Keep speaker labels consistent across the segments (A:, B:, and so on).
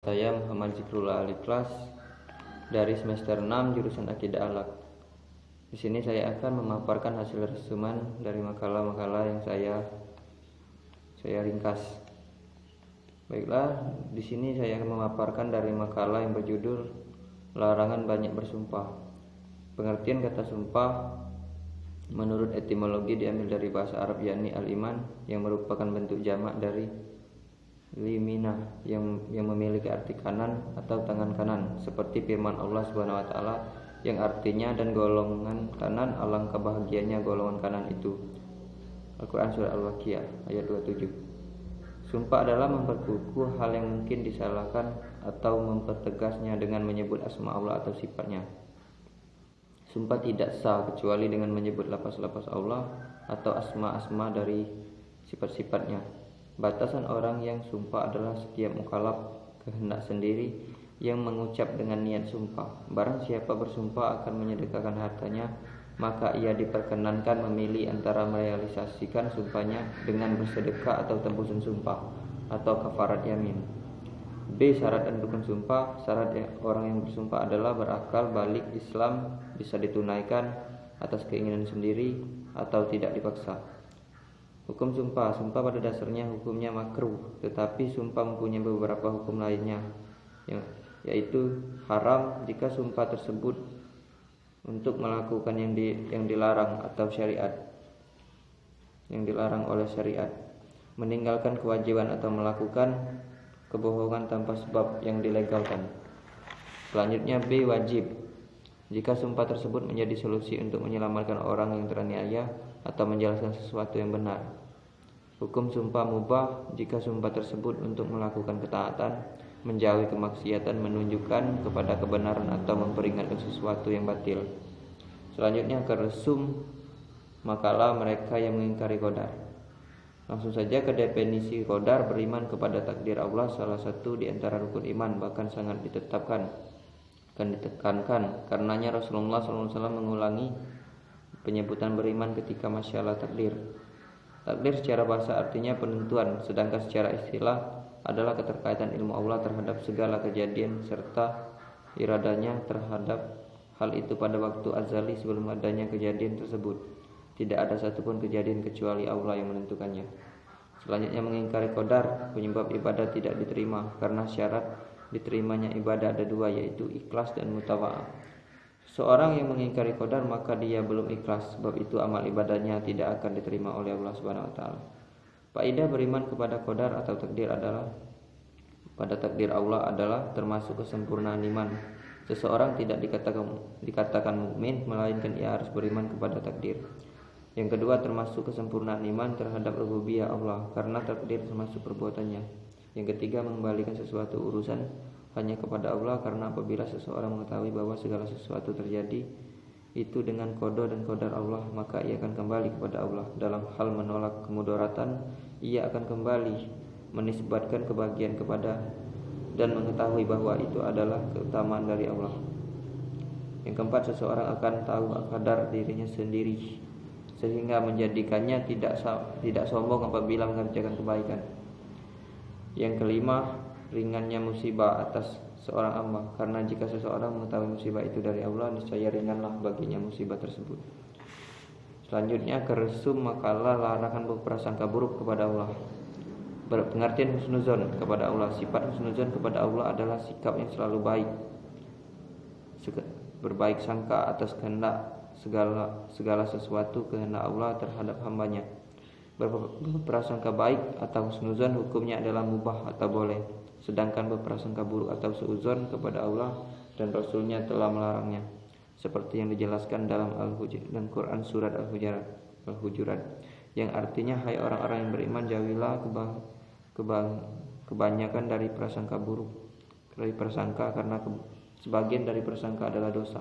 A: Saya Muhammad Zikrullah Al-Ikhlas dari semester 6 jurusan Akidah Akhlak. Di sini saya akan memaparkan hasil resuman dari makalah-makalah yang saya ringkas. Baiklah, di sini saya akan memaparkan dari makalah yang berjudul Larangan Banyak Bersumpah. Pengertian kata sumpah menurut etimologi diambil dari bahasa Arab yakni al-iman, yang merupakan bentuk jamak dari limina yang memiliki arti kanan atau tangan kanan, seperti firman Allah Subhanahu wa taala yang artinya dan golongan kanan, alangkah bahagianya golongan kanan itu. Al-Quran surah Al-Waqiah ayat 27. Sumpah adalah memperkukuh hal yang mungkin disalahkan atau mempertegasnya dengan menyebut asma Allah atau sifatnya. Sumpah tidak sah kecuali dengan menyebut lafaz-lafaz Allah atau asma-asma dari sifat-sifatnya. Batasan orang yang sumpah adalah setiap mukallaf kehendak sendiri yang mengucap dengan niat sumpah. Barang siapa bersumpah akan menyedekahkan hartanya, maka ia diperkenankan memilih antara merealisasikan sumpahnya dengan bersedekah atau tebusan sumpah atau kafarat yamin. B. Syarat dan rukun sumpah. Syarat orang yang bersumpah adalah berakal, balik, Islam, bisa ditunaikan atas keinginan sendiri atau tidak dipaksa. Hukum sumpah. Sumpah pada dasarnya hukumnya makruh, tetapi sumpah mempunyai beberapa hukum lainnya, yaitu haram jika sumpah tersebut untuk melakukan yang dilarang atau syariat, yang dilarang oleh syariat, meninggalkan kewajiban atau melakukan kebohongan tanpa sebab yang dilegalkan. Selanjutnya B. Wajib jika sumpah tersebut menjadi solusi untuk menyelamatkan orang yang teraniaya atau menjelaskan sesuatu yang benar. Hukum sumpah mubah jika sumpah tersebut untuk melakukan ketaatan, menjauhi kemaksiatan, menunjukkan kepada kebenaran atau memperingatkan sesuatu yang batil. Selanjutnya ke resum makalah mereka yang mengingkari qadar. Langsung saja ke definisi qadar. Beriman kepada takdir Allah salah satu di antara rukun iman, bahkan sangat ditetapkan dan ditekankan. Karenanya Rasulullah SAW mengulangi penyebutan beriman ketika masalah takdir. Takdir secara bahasa artinya penentuan, sedangkan secara istilah adalah keterkaitan ilmu Allah terhadap segala kejadian serta iradanya terhadap hal itu pada waktu azali sebelum adanya kejadian tersebut. Tidak ada satupun kejadian kecuali Allah yang menentukannya. Selanjutnya mengingkari qadar. Penyebab ibadah tidak diterima karena syarat diterimanya ibadah ada dua, yaitu ikhlas dan mutawa'ah. Seorang yang mengingkari qadar maka dia belum ikhlas, sebab itu amal ibadahnya tidak akan diterima oleh Allah Subhanahu wa taala. Faedah beriman kepada qadar atau takdir adalah pada takdir Allah adalah termasuk kesempurnaan iman. Seseorang tidak dikatakan mukmin melainkan ia harus beriman kepada takdir. Yang kedua, termasuk kesempurnaan iman terhadap rububiyah Allah karena takdir termasuk perbuatannya. Yang ketiga, mengembalikan sesuatu urusan hanya kepada Allah karena apabila seseorang mengetahui bahwa segala sesuatu terjadi itu dengan qada dan qadar Allah, maka ia akan kembali kepada Allah. Dalam hal menolak kemudaratan, ia akan kembali menisbatkan kebahagiaan kepada dan mengetahui bahwa itu adalah keutamaan dari Allah. Yang keempat, seseorang akan tahu qadar dirinya sendiri sehingga menjadikannya tidak sombong apabila mengerjakan kebaikan. Yang kelima, ringannya musibah atas seorang hamba, karena jika seseorang mengetahui musibah itu dari Allah, niscaya ringanlah baginya musibah tersebut. Selanjutnya ke resum makalah larangan berprasangka buruk kepada Allah. Pengertian husnuzon kepada Allah. Sifat husnuzon kepada Allah adalah sikap yang selalu baik, berbaik sangka atas kehendak segala sesuatu kehendak Allah terhadap hambanya. Berprasangka baik atau husnuzon hukumnya adalah mubah atau boleh, sedangkan berprasangka buruk atau suuzon kepada Allah dan Rasulnya telah melarangnya, seperti yang dijelaskan dalam Al-Hujurat, Quran surat Al-Hujurat, yang artinya hai orang-orang yang beriman, jauhilah kebanyakan dari prasangka buruk, dari prasangka, karena sebagian dari prasangka adalah dosa.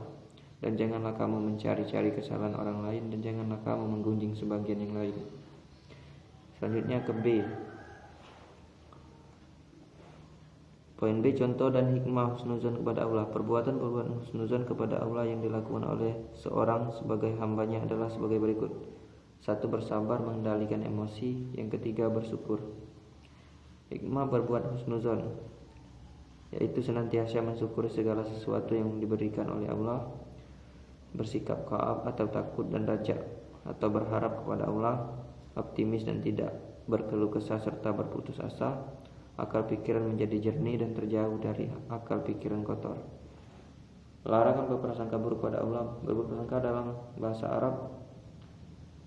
A: Dan janganlah kamu mencari-cari kesalahan orang lain, dan janganlah kamu menggunjing sebagian yang lain. Selanjutnya ke B. Poin B, contoh dan hikmah husnuzon kepada Allah. Perbuatan husnuzon kepada Allah yang dilakukan oleh seorang sebagai hambanya adalah sebagai berikut. 1. Bersabar mengendalikan emosi. Yang ketiga, bersyukur. Hikmah berbuat husnuzon. yaitu senantiasa mensyukuri segala sesuatu yang diberikan oleh Allah, bersikap ka'ab atau takut dan raja atau berharap kepada Allah, optimis dan tidak berkeluh kesah serta berputus asa, akal pikiran menjadi jernih dan terjauh dari akal pikiran kotor. Larangan berprasangka buruk pada Allah. Berprasangka dalam bahasa Arab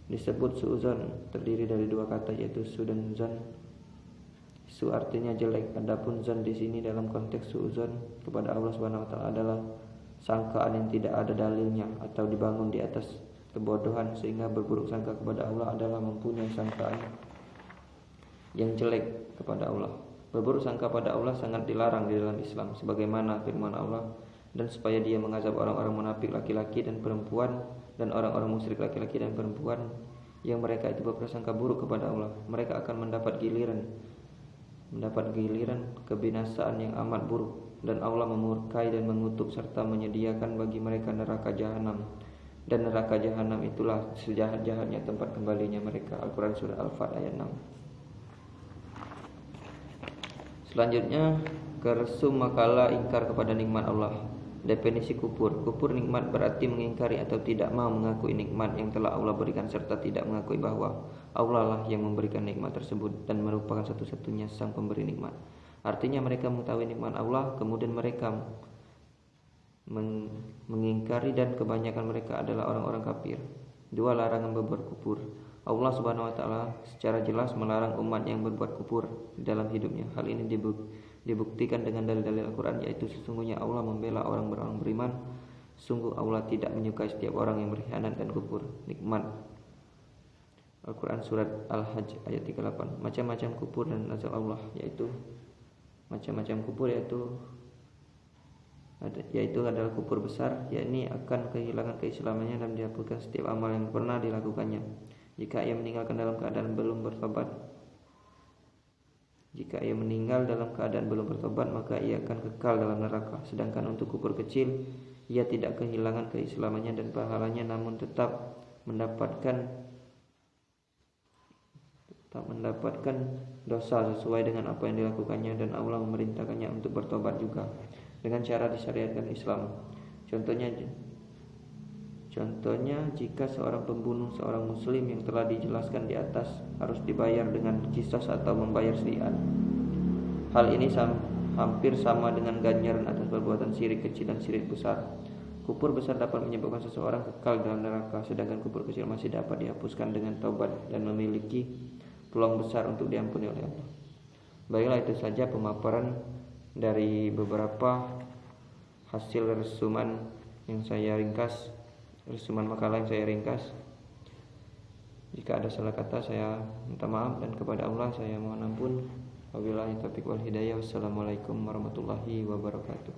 A: disebut su'zon, terdiri dari dua kata yaitu su dan zon. Su artinya jelek, adapun zon di sini dalam konteks su'zon kepada Allah Subhanahu wa taala adalah sangkaan yang tidak ada dalilnya atau dibangun di atas kebodohan, sehingga berburuk sangka kepada Allah adalah mempunyai sangkaan yang jelek kepada Allah. Berburuk sangka pada Allah sangat dilarang di dalam Islam, sebagaimana firman Allah, dan supaya Dia mengazab orang-orang munafik laki-laki dan perempuan dan orang-orang musyrik laki-laki dan perempuan yang mereka itu berprasangka buruk kepada Allah. Mereka akan mendapat giliran kebinasaan yang amat buruk, dan Allah memurkai dan mengutuk serta menyediakan bagi mereka neraka jahanam, dan neraka jahanam itulah sejahat-jahatnya tempat kembalinya mereka. Al-Quran surah Al-Fat ayat 6. Selanjutnya, keresum makalah ingkar kepada nikmat Allah. Definisi kufur. Kufur nikmat berarti mengingkari atau tidak mau mengakui nikmat yang telah Allah berikan serta tidak mengakui bahwa Allah lah yang memberikan nikmat tersebut dan merupakan satu-satunya sang pemberi nikmat. Artinya mereka mengetahui nikmat Allah, kemudian mereka mengingkari, dan kebanyakan mereka adalah orang-orang kafir. 2. Larangan berbuat kufur. Allah Subhanahu wa taala secara jelas melarang umat yang berbuat kufur dalam hidupnya. Hal ini dibuktikan dengan dalil-dalil Al-Quran, yaitu sesungguhnya Allah membela orang-orang beriman. Sungguh Allah tidak menyukai setiap orang yang berkhianat dan kufur nikmat. Al-Quran surat Al-Hajj ayat 38. Macam-macam kufur dan azab Allah, yaitu adalah kufur besar, yakni akan kehilangan keislamannya dan dihapuskan setiap amal yang pernah dilakukannya jika ia meninggal dalam keadaan belum bertobat. Jika ia meninggal dalam keadaan belum bertobat, maka ia akan kekal dalam neraka. Sedangkan untuk kufur kecil, ia tidak kehilangan keislamannya dan pahalanya, namun tetap mendapatkan dosa sesuai dengan apa yang dilakukannya, dan Allah memerintahkannya untuk bertobat juga dengan cara disyariatkan Islam. Contohnya, jika seorang pembunuh seorang muslim yang telah dijelaskan di atas harus dibayar dengan qisas atau membayar syariat. Hal ini hampir sama dengan ganjaran atas perbuatan syirik kecil dan syirik besar. Kufur besar dapat menyebabkan seseorang kekal dalam neraka, sedangkan kufur kecil masih dapat dihapuskan dengan taubat dan memiliki peluang besar untuk diampuni oleh Allah. Baiklah, itu saja pemaparan dari beberapa hasil resuman makalah yang saya ringkas. Jika ada salah kata, saya minta maaf, dan kepada Allah saya mohon ampun. Wabillahi taufiq wal hidayah. Wassalamualaikum warahmatullahi wabarakatuh.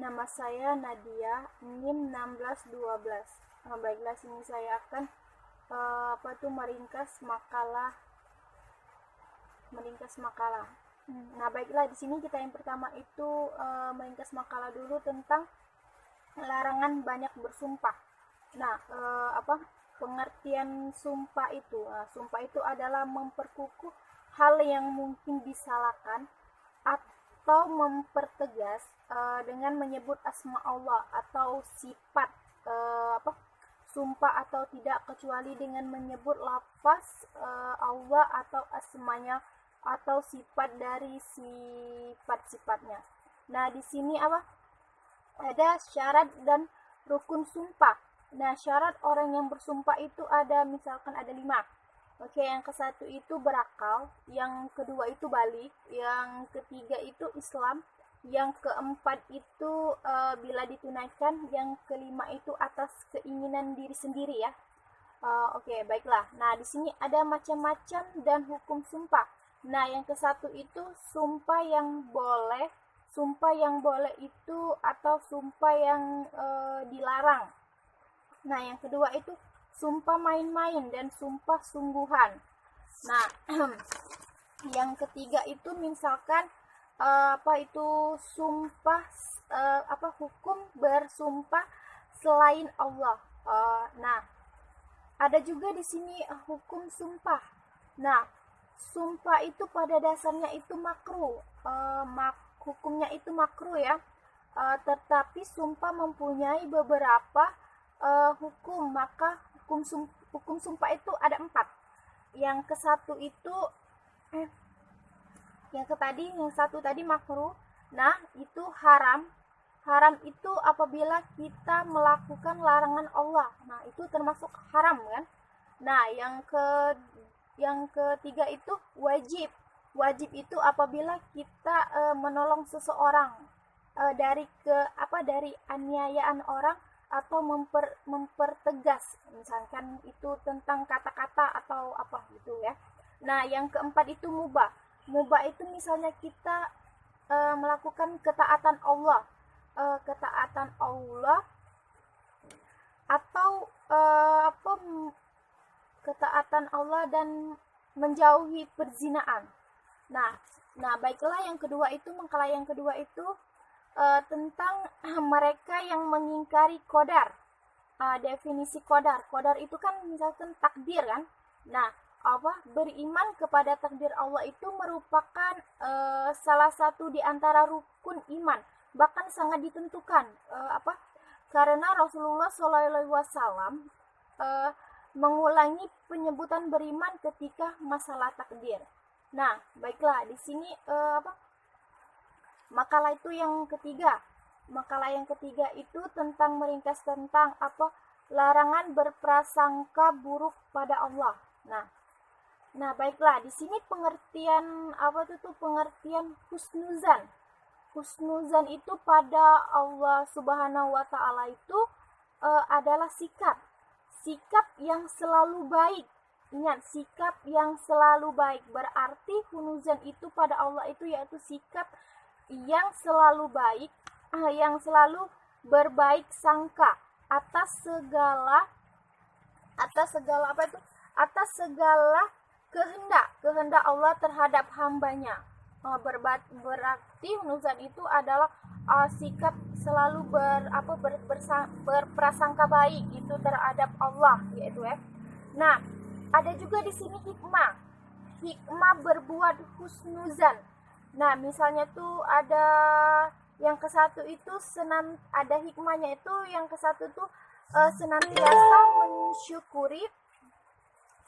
B: Nama saya Nadia, NIM 1612. Baiklah, sini saya akan meringkas makalah. Nah, baiklah, di sini kita yang pertama itu meringkas makalah dulu tentang larangan banyak bersumpah. Nah, pengertian sumpah itu? Sumpah itu adalah memperkukuh hal yang mungkin disalahkan atau mempertegas dengan menyebut asma Allah atau sifat sumpah atau tidak kecuali dengan menyebut lafaz Allah atau asmanya atau sifat dari sifat-sifatnya. Nah, di sini ada syarat dan rukun sumpah. Nah, syarat orang yang bersumpah itu misalkan ada 5. Oke, yang ke-1 itu berakal, yang kedua itu balik, yang ketiga itu Islam, yang ke-4 itu bila ditunaikan, yang kelima itu atas keinginan diri sendiri ya. Oke, baiklah. Nah, di sini ada macam-macam dan hukum sumpah. Nah, yang ke-1 itu sumpah yang boleh itu atau sumpah yang dilarang. Nah, yang kedua itu sumpah main-main dan sumpah sungguhan. Nah, yang ketiga itu misalkan sumpah hukum bersumpah selain Allah. Nah, ada juga di sini hukum sumpah. Nah, sumpah itu pada dasarnya itu makruh. hukumnya itu makruh ya. Tetapi sumpah mempunyai beberapa hukum. Maka hukum sumpah itu ada 4. Yang ke satu itu yang satu tadi makruh. Nah, itu haram. Haram itu apabila kita melakukan larangan Allah. Nah, itu termasuk haram kan? Nah, yang ketiga itu wajib. Wajib itu apabila kita menolong seseorang dari aniayaan orang atau mempertegas, misalkan itu tentang kata-kata atau apa gitu ya. Nah, yang keempat itu mubah. Mubah itu misalnya kita melakukan ketaatan Allah atau ketaatan Allah dan menjauhi perzinaan. Nah, baiklah yang kedua itu tentang mereka yang mengingkari qadar. Definisi qadar. Qadar itu kan misalkan takdir kan. Nah, beriman kepada takdir Allah itu merupakan salah satu di antara rukun iman, bahkan sangat ditentukan. Karena Rasulullah SAW mengulangi penyebutan beriman ketika masalah takdir. Nah, baiklah di sini makalah yang ketiga itu tentang meringkas tentang larangan berprasangka buruk pada Allah. Nah, baiklah di sini pengertian pengertian husnuzan. Husnuzan itu pada Allah Subhanahu wa taala itu adalah sikap yang selalu baik. Ingat, sikap yang selalu baik. Berarti husnuzan itu pada Allah itu yaitu sikap yang selalu baik, yang selalu berbaik sangka atas segala kehendak Allah terhadap hambanya. Berarti husnuzan itu adalah sikap selalu berprasangka baik itu terhadap Allah, yaitu ya. Nah, ada juga di sini hikmah berbuat husnuzan. Nah, misalnya tuh ada yang ke satu itu ada hikmahnya itu yang ke satu tuh senantiasa mensyukuri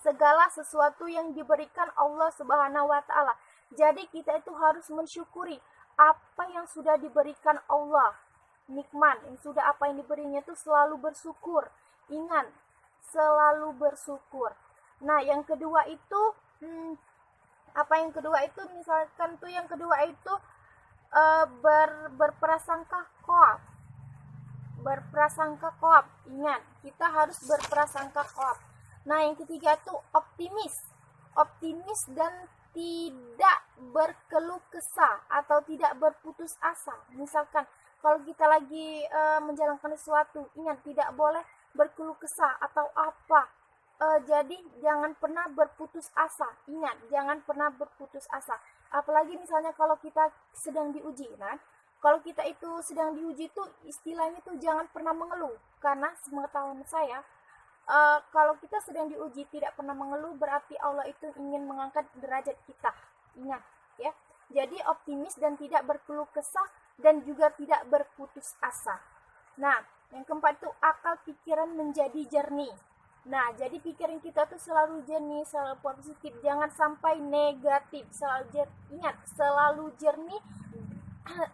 B: segala sesuatu yang diberikan Allah Subhanahu wa taala. Jadi kita itu harus mensyukuri apa yang sudah diberikan Allah. Nikmat yang sudah apa yang diberinya itu selalu bersyukur. Ingat, selalu bersyukur. Nah, yang kedua itu misalkan tuh yang kedua itu berprasangka qoab. Berprasangka qoab. Ingat, kita harus berprasangka qoab. Nah, yang ketiga itu optimis dan tidak berkeluh kesah atau tidak berputus asa. Misalkan kalau kita lagi menjalankan sesuatu, ingat tidak boleh berkeluh kesah atau apa. Jadi jangan pernah berputus asa. Ingat, jangan pernah berputus asa. Apalagi misalnya kalau kita sedang diuji, nah, kalau kita itu sedang diuji itu istilahnya tuh jangan pernah mengeluh. Karena sepengetahuan saya, kalau kita sedang diuji tidak pernah mengeluh berarti Allah itu ingin mengangkat derajat kita. Ingat ya. Jadi optimis dan tidak berkeluh kesah dan juga tidak berputus asa. Nah, yang keempat itu akal pikiran menjadi jernih. Nah, jadi pikiran kita tuh selalu jernih, selalu positif, jangan sampai negatif. Ingat, selalu jernih,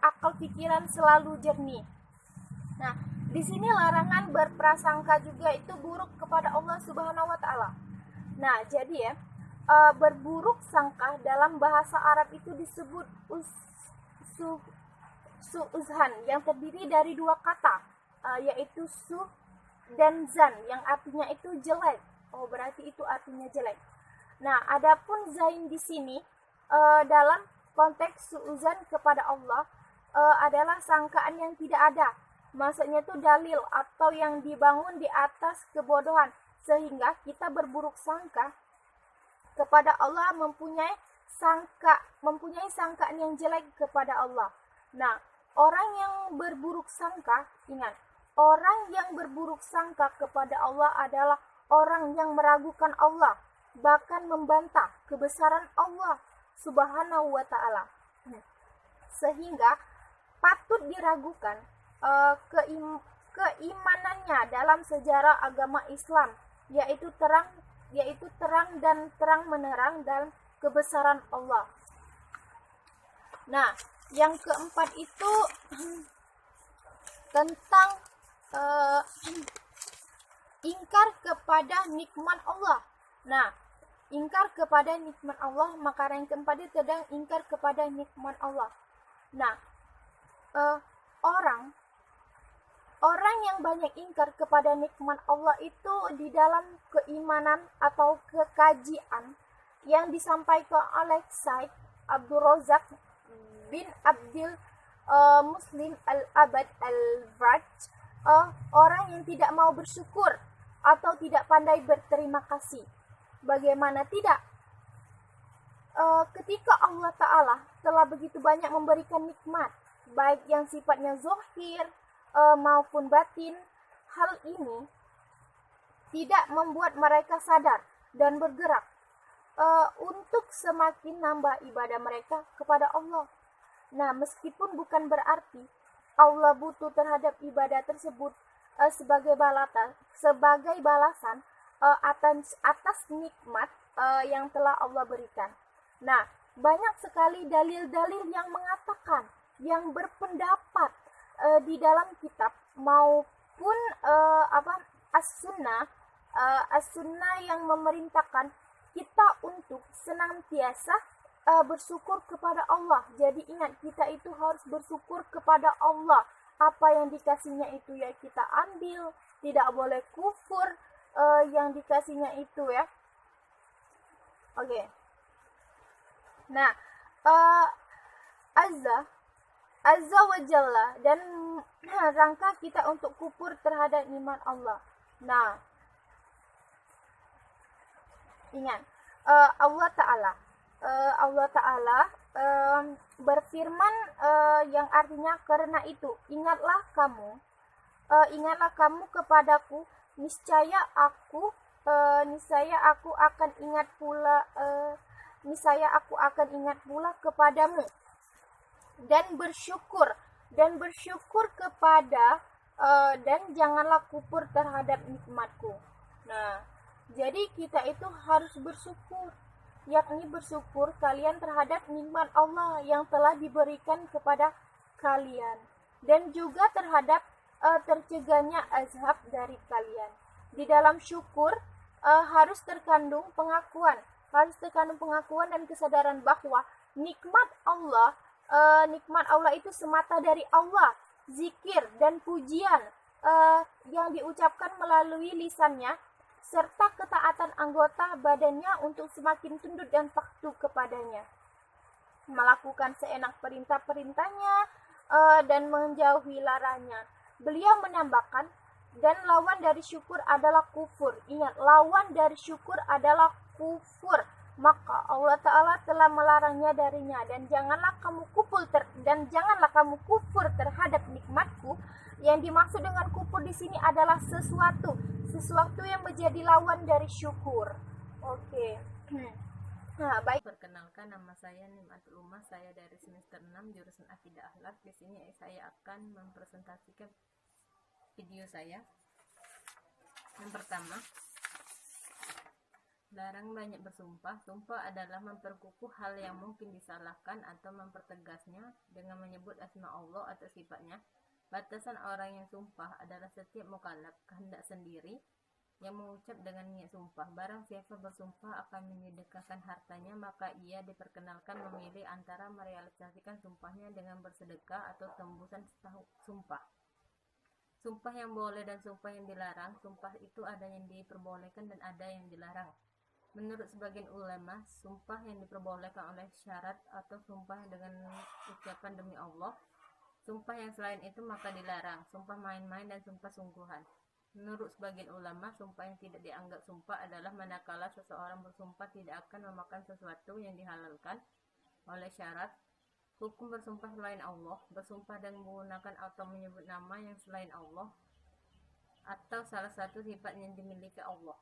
B: akal pikiran selalu jernih. Nah, di sini larangan berprasangka juga itu buruk kepada Allah Subhanahu wa taala. Nah, jadi ya, berburuk sangka dalam bahasa Arab itu disebut su'uzhan yang terdiri dari 2 kata, yaitu su dan zan yang artinya itu jelek. Oh, berarti itu artinya jelek. Nah, adapun zain di sini dalam konteks su'uzan kepada Allah adalah sangkaan yang tidak ada. Maksudnya itu dalil atau yang dibangun di atas kebodohan sehingga kita berburuk sangka kepada Allah, mempunyai sangkaan yang jelek kepada Allah. Nah, orang yang berburuk sangka, ingat, orang yang berburuk sangka kepada Allah adalah orang yang meragukan Allah, bahkan membantah kebesaran Allah Subhanahu wa taala. sehingga patut diragukan keimanannya dalam sejarah agama Islam, yaitu terang dan terang menerang dan kebesaran Allah. Nah, yang keempat itu tentang ingkar kepada nikmat Allah. Nah, ingkar kepada nikmat Allah, maka yang keempat itu tentang ingkar kepada nikmat Allah. Nah, orang yang banyak ingkar kepada nikmat Allah itu di dalam keimanan atau kekajian yang disampaikan oleh Syekh Abdul Razak bin Abdul Muslim Al-Abad Al-Vraj, orang yang tidak mau bersyukur atau tidak pandai berterima kasih. Bagaimana tidak? Ketika Allah Ta'ala telah begitu banyak memberikan nikmat, baik yang sifatnya zahir maupun batin, hal ini tidak membuat mereka sadar dan bergerak untuk semakin nambah ibadah mereka kepada Allah. Nah, meskipun bukan berarti Allah butuh terhadap ibadah tersebut sebagai balasan atas nikmat yang telah Allah berikan. Nah, banyak sekali dalil-dalil yang mengatakan, yang berpendapat di dalam kitab maupun as-sunnah yang memerintahkan kita untuk senantiasa bersyukur kepada Allah. Jadi ingat, kita itu harus bersyukur kepada Allah. Apa yang dikasihnya itu ya kita ambil, tidak boleh kufur yang dikasihnya itu ya. Oke. Nah, Azza wa Jalla dan rangka kita untuk kufur terhadap nikmat Allah. Nah, ingat, Allah Ta'ala berfirman yang artinya karena itu ingatlah kamu kepadaku, niscaya aku akan ingat pula kepadamu dan bersyukur kepada dan janganlah kufur terhadap nikmatku. Nah, jadi kita itu harus bersyukur, yakni bersyukur kalian terhadap nikmat Allah yang telah diberikan kepada kalian, dan juga terhadap tercegahnya azab dari kalian. Di dalam syukur harus terkandung pengakuan dan kesadaran bahwa nikmat Allah itu semata dari Allah. Zikir dan pujian yang diucapkan melalui lisannya serta ketaatan anggota badannya untuk semakin tunduk dan patuh kepadanya, melakukan seenak perintah-perintahnya dan menjauhi larangannya. Beliau menambahkan, dan lawan dari syukur adalah kufur. Ingat, lawan dari syukur adalah kufur. Maka Allah Ta'ala telah melarangnya darinya, dan janganlah kamu kufur terhadap nikmatku. Yang dimaksud dengan kufur di sini adalah sesuatu yang menjadi lawan dari syukur. Oke. Nah, baik.
C: Perkenalkan, nama saya Nim'atul Umah, saya dari semester 6 jurusan Akidah Akhlak. Di sini saya akan mempresentasikan video saya. Yang pertama, larang banyak bersumpah. Sumpah adalah memperkukuh hal yang mungkin disalahkan atau mempertegasnya dengan menyebut asma Allah atau sifatnya. Batasan orang yang sumpah adalah setiap mukallaf kehendak sendiri yang mengucap dengan niat sumpah. Barang siapa bersumpah akan menyedekahkan hartanya, maka ia diperkenalkan memilih antara merealisasikan sumpahnya dengan bersedekah atau tembusan sumpah. Sumpah yang boleh dan sumpah yang dilarang. Sumpah itu ada yang diperbolehkan dan ada yang dilarang. Menurut sebagian ulama, sumpah yang diperbolehkan oleh syarat atau sumpah dengan ucapan demi Allah. Sumpah yang selain itu maka dilarang, sumpah main-main dan sumpah sungguhan. Menurut sebagian ulama, sumpah yang tidak dianggap sumpah adalah manakala seseorang bersumpah tidak akan memakan sesuatu yang dihalalkan oleh syarat. Hukum bersumpah selain Allah, bersumpah dengan menggunakan atau menyebut nama yang selain Allah atau salah satu sifat yang dimiliki Allah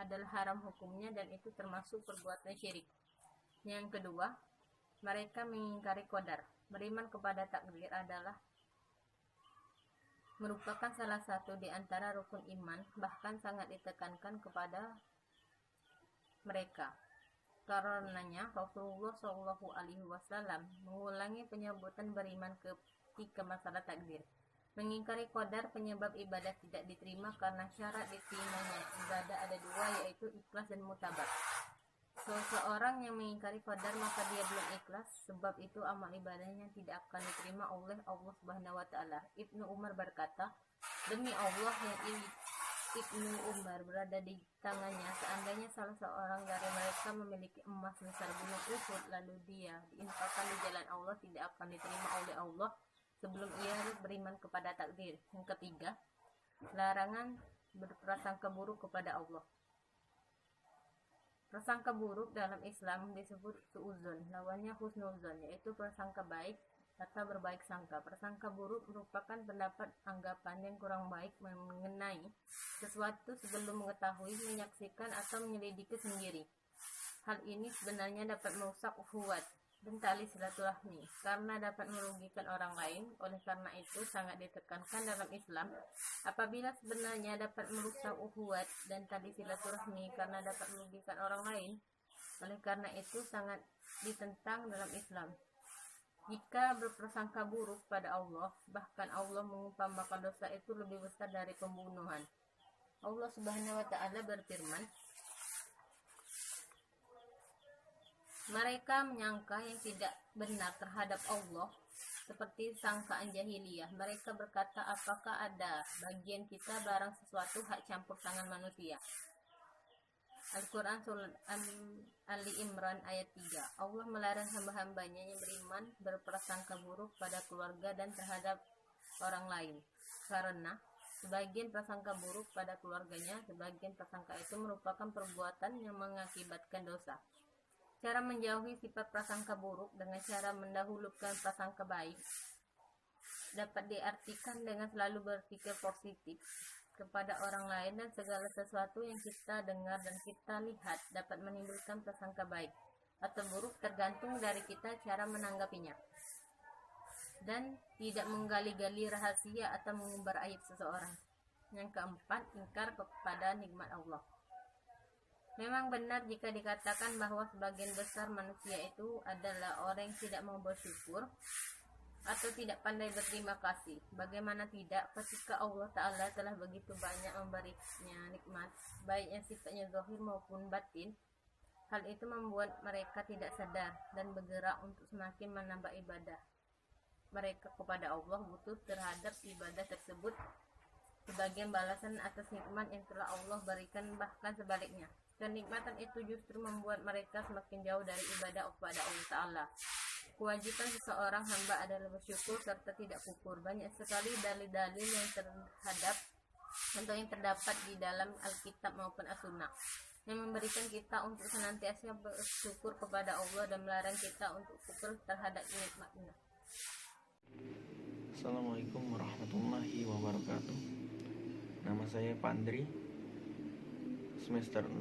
C: adalah haram hukumnya, dan itu termasuk perbuatan syirik. Yang kedua, mereka mengingkari qadar. Beriman kepada takdir adalah merupakan salah satu di antara rukun iman, bahkan sangat ditekankan kepada mereka. Karenanya Rasulullah Shallallahu Alaihi Wasallam mengulangi penyebutan beriman ketika masalah takdir. Mengingkari qadar penyebab ibadah tidak diterima karena syarat diterimanya ibadah ada dua, yaitu ikhlas dan mutabat. Seseorang yang mengingkari qadar maka dia belum ikhlas, sebab itu amal ibadahnya tidak akan diterima oleh Allah Subhanahu wa taala. Ibnu Umar berkata, demi Allah yang Ibnu Umar berada di tangannya, seandainya salah seorang dari mereka memiliki emas sebesar gunung Uhud lalu dia diinfakkan di jalan Allah, tidak akan diterima oleh Allah sebelum ia beriman kepada takdir. Yang ketiga, larangan berprasangka buruk kepada Allah. Prasangka buruk dalam Islam disebut suuzon, lawannya husnuzon, yaitu prasangka baik atau berbaik sangka. Prasangka buruk merupakan pendapat anggapan yang kurang baik mengenai sesuatu sebelum mengetahui, menyaksikan atau menyelidiki sendiri. Hal ini sebenarnya dapat merusak ukhuwat dan tali silaturahmi karena dapat merugikan orang lain. Oleh karena itu sangat ditekankan dalam Islam apabila sebenarnya dapat merusak ukhuwat dan tali silaturahmi karena dapat merugikan orang lain. Oleh karena itu sangat ditentang dalam Islam. Jika berprasangka buruk pada Allah, bahkan Allah mengumpamakan dosa itu lebih besar dari pembunuhan. Allah Subhanahu wa taala berfirman, mereka menyangka yang tidak benar terhadap Allah seperti sangkaan jahiliyah. Mereka berkata, apakah ada bagian kita barang sesuatu hak campur tangan manusia? Al-Quran Surat Ali Imran ayat 3. Allah melarang hamba-hambanya yang beriman berprasangka buruk pada keluarga dan terhadap orang lain, karena sebagian prasangka buruk pada keluarganya, sebagian prasangka itu merupakan perbuatan yang mengakibatkan dosa. Cara menjauhi sifat prasangka buruk dengan cara mendahulukan prasangka baik dapat diartikan dengan selalu berpikir positif kepada orang lain, dan segala sesuatu yang kita dengar dan kita lihat dapat menimbulkan prasangka baik atau buruk tergantung dari kita cara menanggapinya, dan tidak menggali-gali rahasia atau mengumbar aib seseorang. Yang keempat, ingkar kepada nikmat Allah. Memang benar jika dikatakan bahwa sebagian besar manusia itu adalah orang yang tidak mau bersyukur atau tidak pandai berterima kasih. Bagaimana tidak, ketika Allah Ta'ala telah begitu banyak memberinya nikmat, baik yang sifatnya zahir maupun batin, hal itu membuat mereka tidak sadar dan bergerak untuk semakin menambah ibadah mereka kepada Allah butuh terhadap ibadah tersebut sebagian balasan atas nikmat yang telah Allah berikan. Bahkan sebaliknya, kenikmatan itu justru membuat mereka semakin jauh dari ibadah kepada Allah Ta'ala. Kewajiban seseorang hamba adalah bersyukur serta tidak kufur. Banyak sekali dalil-dalil yang terdapat di dalam Alkitab maupun As-Sunnah yang memberikan kita untuk senantiasa bersyukur kepada Allah dan melarang kita untuk kufur terhadap nikmatnya.
D: Assalamualaikum warahmatullahi wabarakatuh. Nama saya Pandri, semester 6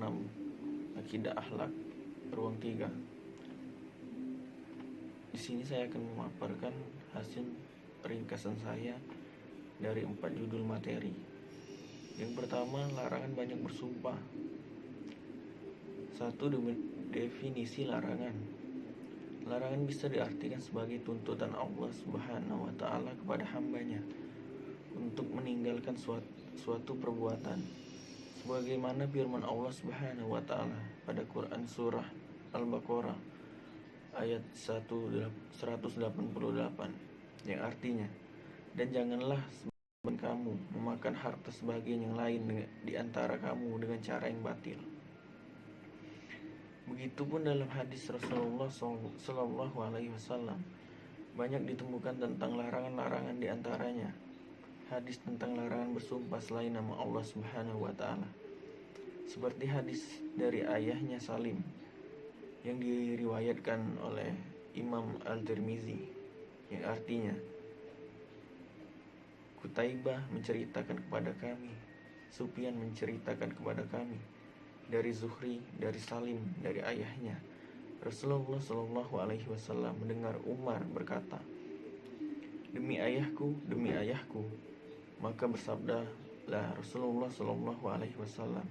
D: Akidah Akhlak, ruang 3. Di sini saya akan memaparkan hasil ringkasan saya dari 4 judul materi. Yang pertama, larangan banyak bersumpah. 1. Definisi larangan. Larangan bisa diartikan sebagai tuntutan Allah Subhanahu wa Ta'ala kepada hambanya untuk meninggalkan suatu perbuatan, sebagaimana firman Allah Subhanahu wa Ta'ala pada Quran surah Al-Baqarah ayat 188 yang artinya, dan janganlah sebagian kamu memakan harta sebagian yang lain di antara kamu dengan cara yang batil. Begitupun dalam hadis Rasulullah Sallallahu Alaihi Wasallam banyak ditemukan tentang larangan-larangan, di antaranya hadis tentang larangan bersumpah selain nama Allah Subhanahu wa Ta'ala, seperti hadis dari ayahnya Salim yang diriwayatkan oleh Imam Al-Tirmizi yang artinya, Qutaibah menceritakan kepada kami, Sufyan menceritakan kepada kami, dari Zuhri, dari Salim, dari ayahnya, Rasulullah Shallallahu Alaihi Wasallam mendengar Umar berkata, demi ayahku. Maka bersabdalah Rasulullah Shallallahu Alaihi Wasallam,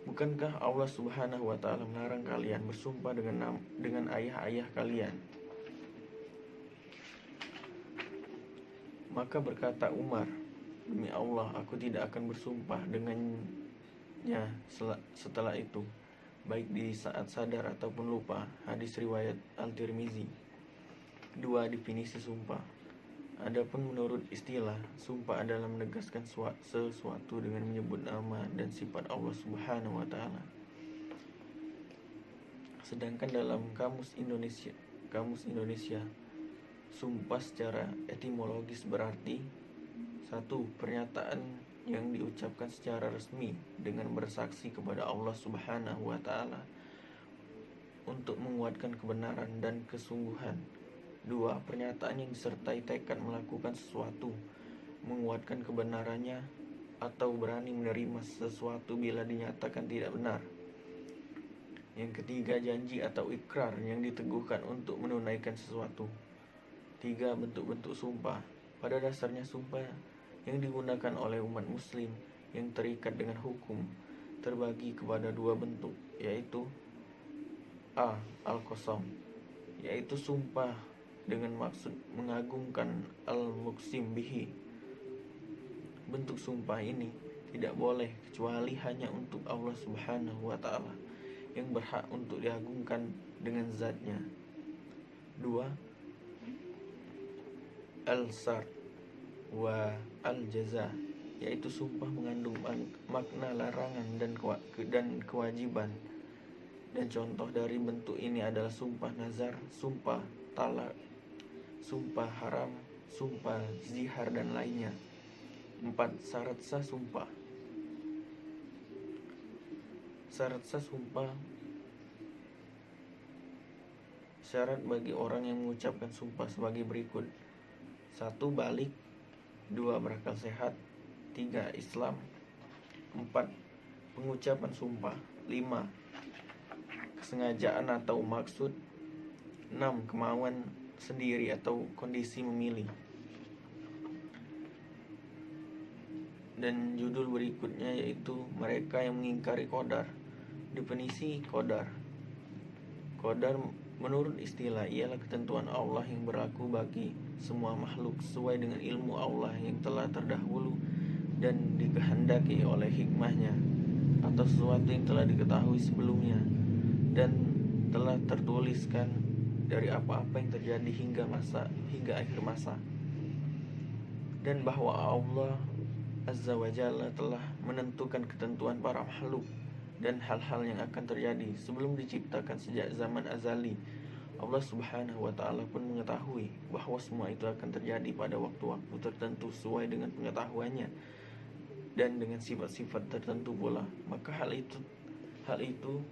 D: bukankah Allah Subhanahu Wa Taala melarang kalian bersumpah dengan ayah-ayah kalian? Maka berkata Umar, demi Allah, aku tidak akan bersumpah dengannya setelah itu, baik di saat sadar ataupun lupa. Hadis riwayat Al-Tirmizi. 2. Definisi sumpah. Adapun menurut istilah, sumpah adalah menegaskan sesuatu dengan menyebut nama dan sifat Allah Subhanahu wa Ta'ala. Sedangkan dalam kamus Indonesia, sumpah secara etimologis berarti 1. Pernyataan yang diucapkan secara resmi dengan bersaksi kepada Allah Subhanahu wa Ta'ala untuk menguatkan kebenaran dan kesungguhan. 2. Pernyataan yang disertai tekad melakukan sesuatu, menguatkan kebenarannya, atau berani menerima sesuatu bila dinyatakan tidak benar. Yang ketiga, janji atau ikrar yang diteguhkan untuk menunaikan sesuatu. 3. Bentuk-bentuk sumpah. Pada dasarnya sumpah yang digunakan oleh umat muslim yang terikat dengan hukum terbagi kepada 2 bentuk, yaitu A. Al-Qasam, yaitu sumpah dengan maksud mengagungkan al-muqsim bihi. Bentuk sumpah ini tidak boleh kecuali hanya untuk Allah Subhanahu wa Ta'ala yang berhak untuk diagungkan dengan zatnya. 2. Al-sart wa al-jaza, yaitu sumpah mengandung makna larangan dan kewajiban. Dan contoh dari bentuk ini adalah sumpah nazar, sumpah talak, sumpah haram, sumpah zihar, dan lainnya. 4. Syarat sah sumpah. Syarat sah sumpah. Syarat bagi orang yang mengucapkan sumpah sebagai berikut: 1. Balik. 2. Berakal sehat. 3. Islam. 4. Pengucapan sumpah. 5. Kesengajaan atau maksud. 6. Kemauan sendiri atau kondisi memilih. Dan judul berikutnya yaitu mereka yang mengingkari qadar. Definisi qadar. Qadar menurut istilah ialah ketentuan Allah yang berlaku bagi semua makhluk sesuai dengan ilmu Allah yang telah terdahulu dan dikehendaki oleh hikmahnya, atau sesuatu yang telah diketahui sebelumnya dan telah tertuliskan dari apa-apa yang terjadi hingga akhir masa, dan bahwa Allah Azza wa Jalla telah menentukan ketentuan para makhluk dan hal-hal yang akan terjadi sebelum diciptakan sejak zaman azali. Allah Subhanahu wa Ta'ala pun mengetahui bahwa semua itu akan terjadi pada waktu-waktu tertentu sesuai dengan pengetahuannya dan dengan sifat-sifat tertentu pula. Maka hal itu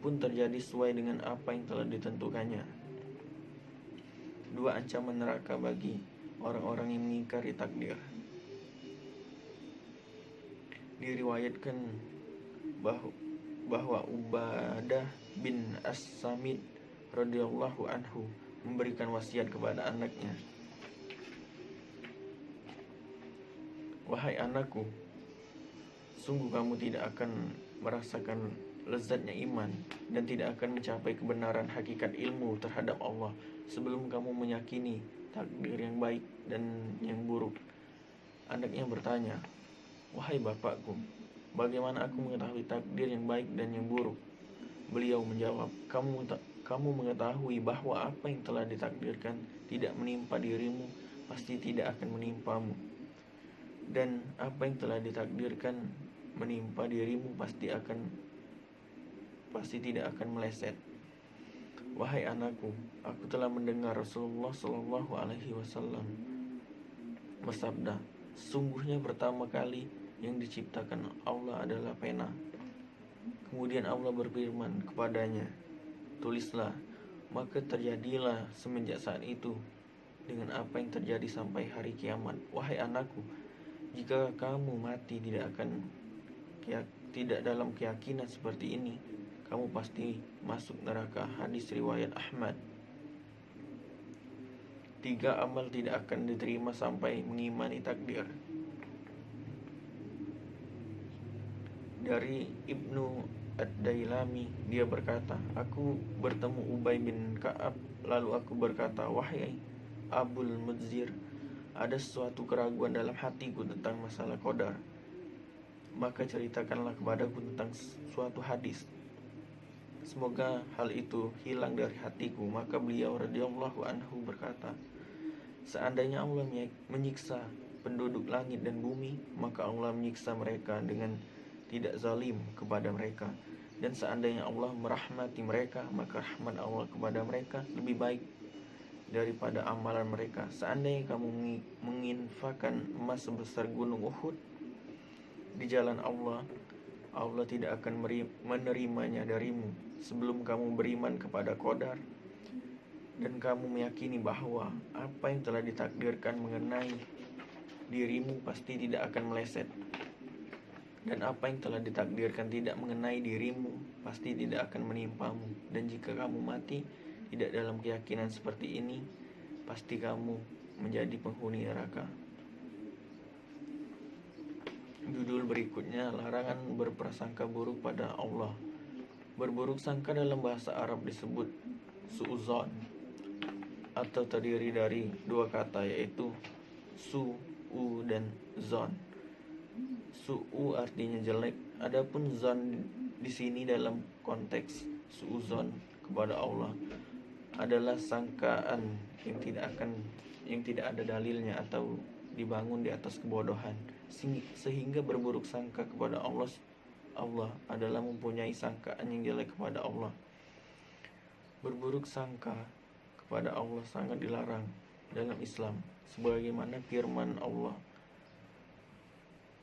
D: pun terjadi sesuai dengan apa yang telah ditentukannya. 2. Ancaman neraka bagi orang-orang yang mengingkari takdir. Diriwayatkan bahwa Ubadah bin As-Samit radhiyallahu anhu memberikan wasiat kepada anaknya, wahai anakku, sungguh kamu tidak akan merasakan lezatnya iman dan tidak akan mencapai kebenaran hakikat ilmu terhadap Allah sebelum kamu meyakini takdir yang baik dan yang buruk. Anaknya bertanya, wahai bapakku, bagaimana aku mengetahui takdir yang baik dan yang buruk? Beliau menjawab, kamu mengetahui bahwa apa yang telah ditakdirkan tidak menimpa dirimu pasti tidak akan menimpamu, dan apa yang telah ditakdirkan menimpa dirimu pasti tidak akan meleset. Wahai anakku, aku telah mendengar Rasulullah Shallallahu Alaihi Wasallam bersabda, sesungguhnya pertama kali yang diciptakan Allah adalah pena. Kemudian Allah berfirman kepadanya, tulislah. Maka terjadilah semenjak saat itu dengan apa yang terjadi sampai hari kiamat. Wahai anakku, jika kamu mati tidak dalam keyakinan seperti ini, kamu pasti masuk neraka. Hadis riwayat Ahmad. 3. Amal tidak akan diterima sampai mengimani takdir. Dari Ibnu Ad-Dailami, dia berkata, aku bertemu Ubay bin Ka'ab, lalu aku berkata, wahai Abul Mudzir, ada suatu keraguan dalam hatiku tentang masalah qadar. Maka ceritakanlah kepadaku tentang suatu hadis, semoga hal itu hilang dari hatiku. Maka beliau radhiyallahu anhu berkata, seandainya Allah menyiksa penduduk langit dan bumi, maka Allah menyiksa mereka dengan tidak zalim kepada mereka. Dan seandainya Allah merahmati mereka, maka rahmat Allah kepada mereka lebih baik daripada amalan mereka. Seandainya kamu menginfakkan emas sebesar gunung Uhud di jalan Allah, Allah tidak akan menerimanya darimu sebelum kamu beriman kepada qadar dan kamu meyakini bahwa apa yang telah ditakdirkan mengenai dirimu pasti tidak akan meleset, dan apa yang telah ditakdirkan tidak mengenai dirimu pasti tidak akan menimpamu. Dan jika kamu mati tidak dalam keyakinan seperti ini, pasti kamu menjadi penghuni neraka. Judul berikutnya, larangan berprasangka buruk pada Allah. Berburuk sangka dalam bahasa Arab disebut su'uzon, atau terdiri dari dua kata, yaitu su'u dan zon. Su'u artinya jelek, adapun zon di sini dalam konteks su'uzon kepada Allah adalah sangkaan yang tidak ada dalilnya atau dibangun di atas kebodohan, sehingga berburuk sangka kepada Allah adalah mempunyai sangkaan yang jelek kepada Allah. Berburuk sangka kepada Allah sangat dilarang dalam Islam, sebagaimana firman Allah,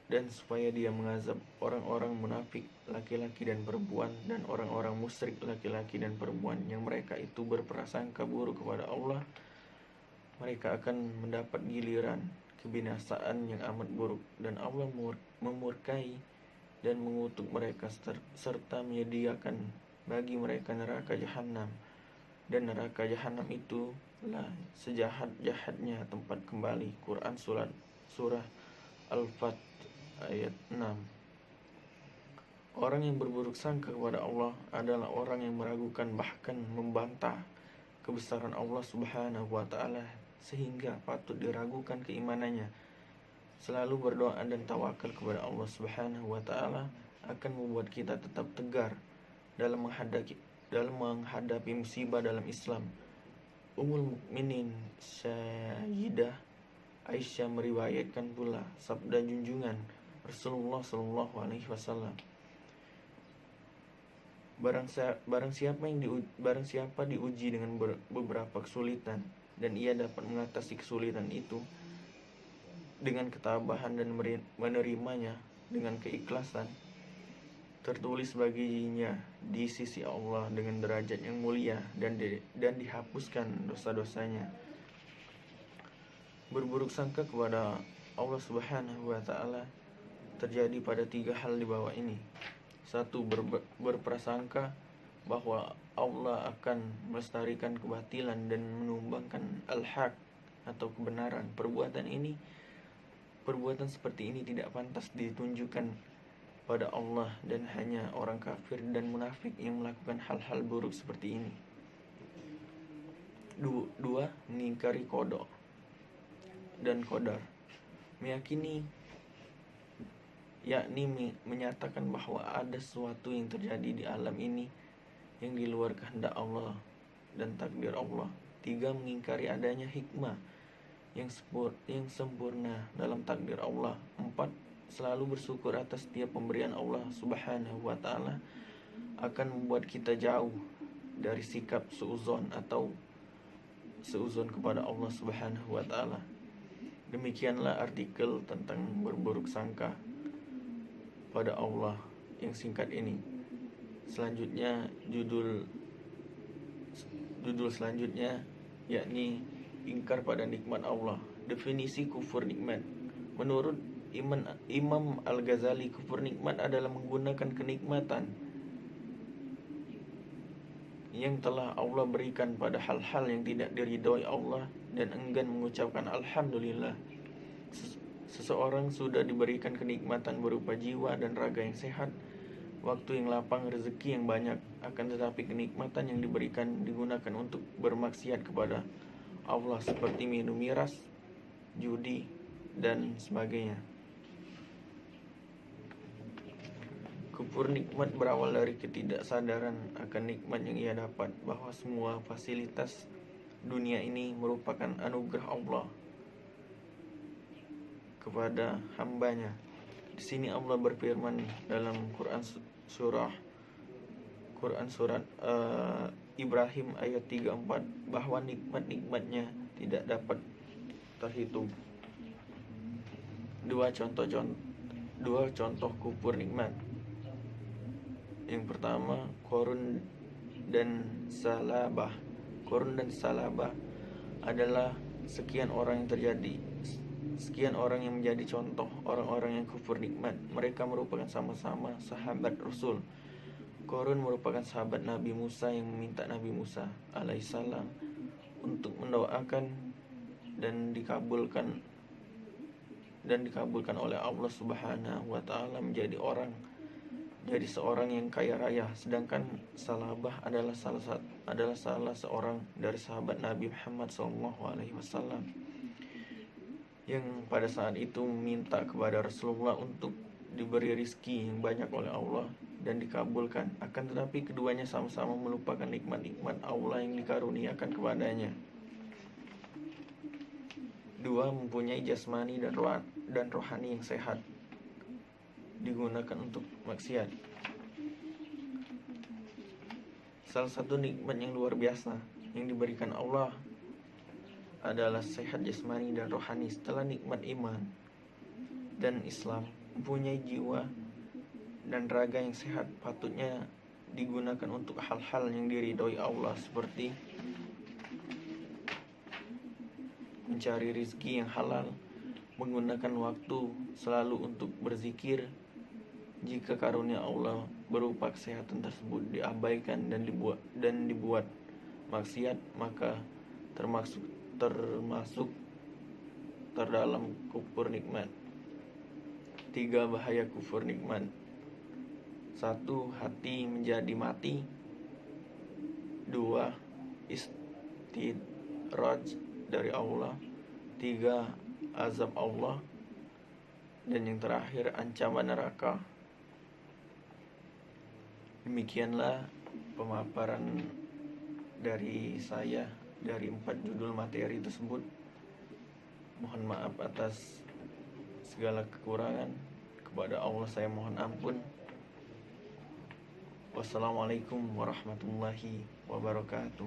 D: dan supaya dia mengazab orang-orang munafik laki-laki dan perempuan, dan orang-orang musyrik laki-laki dan perempuan yang mereka itu berprasangka buruk kepada Allah, mereka akan mendapat giliran kebinasaan yang amat buruk, dan Allah memurkai dan mengutuk mereka serta menyediakan bagi mereka neraka jahanam, dan neraka jahanam itulah sejahat-jahatnya tempat kembali. Quran surah Al-Fat ayat 6. Orang yang berburuk sangka kepada Allah adalah orang yang meragukan bahkan membantah kebesaran Allah Subhanahu wa ta'ala sehingga patut diragukan keimanannya. Selalu berdoa dan tawakal kepada Allah Subhanahu wa ta'ala akan membuat kita tetap tegar dalam menghadapi musibah dalam Islam. Ummul Mukminin Sayyidah Aisyah meriwayatkan pula sabda junjungan Rasulullah sallallahu alaihi wasallam, barang siapa diuji dengan beberapa kesulitan dan ia dapat mengatasi kesulitan itu dengan ketabahan dan menerimanya dengan keikhlasan, tertulis baginya di sisi Allah dengan derajat yang mulia dan dihapuskan dosa-dosanya. Berburuk sangka kepada Allah Subhanahu wa ta'ala terjadi pada 3 hal di bawah ini. 1. Berprasangka bahwa Allah akan melestarikan kebatilan dan menumbangkan al-haq atau kebenaran. Perbuatan seperti ini tidak pantas ditunjukkan pada Allah, dan hanya orang kafir dan munafik yang melakukan hal-hal buruk seperti ini. 2. Mengingkari qada dan qadar. Meyakini, yakni menyatakan bahwa ada sesuatu yang terjadi di alam ini yang di luar kehendak Allah dan takdir Allah. 3. Mengingkari adanya hikmah yang sempurna dalam takdir Allah. 4. Selalu bersyukur atas setiap pemberian Allah Subhanahu wa ta'ala akan membuat kita jauh dari sikap suuzon atau seuzon kepada Allah Subhanahu wa ta'ala. Demikianlah artikel tentang berburuk sangka pada Allah yang singkat ini. Selanjutnya judul selanjutnya yakni ingkar pada nikmat Allah. Definisi kufur nikmat. Menurut Imam Al-Ghazali, kufur nikmat adalah menggunakan kenikmatan yang telah Allah berikan pada hal-hal yang tidak diridhoi Allah dan enggan mengucapkan alhamdulillah. Seseorang sudah diberikan kenikmatan berupa jiwa dan raga yang sehat, waktu yang lapang, rezeki yang banyak, akan tetapi kenikmatan yang diberikan digunakan untuk bermaksiat kepada Allah seperti minum miras, judi, dan sebagainya. Kufur nikmat berawal dari ketidaksadaran akan nikmat yang ia dapat, bahwa semua fasilitas dunia ini merupakan anugerah Allah kepada hambanya. Di sini Allah berfirman dalam Quran surat Ibrahim ayat 34 bahwa nikmat-nikmatnya tidak dapat terhitung. Dua contoh kufur nikmat. Yang pertama, Qarun dan Salabah. Qarun dan Salabah adalah sekian orang yang menjadi contoh orang-orang yang kufur nikmat. Mereka merupakan sama-sama sahabat Rasul. Qarun merupakan sahabat Nabi Musa yang meminta Nabi Musa alaihissalam untuk mendoakan dan dikabulkan oleh Allah Subhanahu wa taala menjadi seorang yang kaya raya. Sedangkan Salabah adalah salah seorang dari sahabat Nabi Muhammad SAW yang pada saat itu meminta kepada Rasulullah untuk diberi rizki yang banyak oleh Allah dan dikabulkan. Akan tetapi keduanya sama-sama melupakan nikmat-nikmat Allah yang dikaruniakan kepadanya. Dua, mempunyai jasmani dan rohani yang sehat, digunakan untuk maksiat. Salah satu nikmat yang luar biasa yang diberikan Allah adalah sehat jasmani dan rohani. Setelah nikmat iman dan Islam, mempunyai jiwa dan raga yang sehat patutnya digunakan untuk hal-hal yang diridhoi Allah, seperti mencari rizki yang halal, menggunakan waktu selalu untuk berzikir. Jika karunia Allah berupa kesehatan tersebut diabaikan dan dibuat maksiat, maka termasuk terdalam kufur nikmat. 3 bahaya kufur nikmat. 1. Hati menjadi mati. 2. Istidraj dari Allah. 3. Azab Allah. Dan yang terakhir, ancaman neraka. Demikianlah pemaparan dari saya dari 4 judul materi tersebut. Mohon maaf atas segala kekurangan. Kepada Allah saya mohon ampun. Wassalamualaikum warahmatullahi wabarakatuh.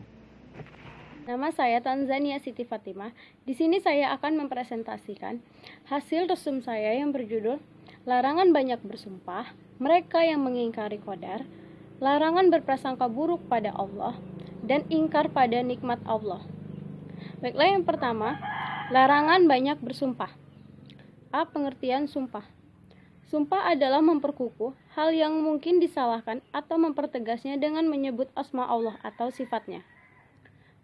E: Nama saya Tanzania Siti Fatimah. Di sini saya akan mempresentasikan hasil resum saya yang berjudul Larangan Banyak Bersumpah, Mereka yang Mengingkari Qadar, Larangan Berprasangka Buruk pada Allah, dan Ingkar pada Nikmat Allah. Baiklah, yang pertama, larangan banyak bersumpah. A. Pengertian sumpah. Sumpah adalah memperkukuh hal yang mungkin disalahkan atau mempertegasnya dengan menyebut asma Allah atau sifatnya.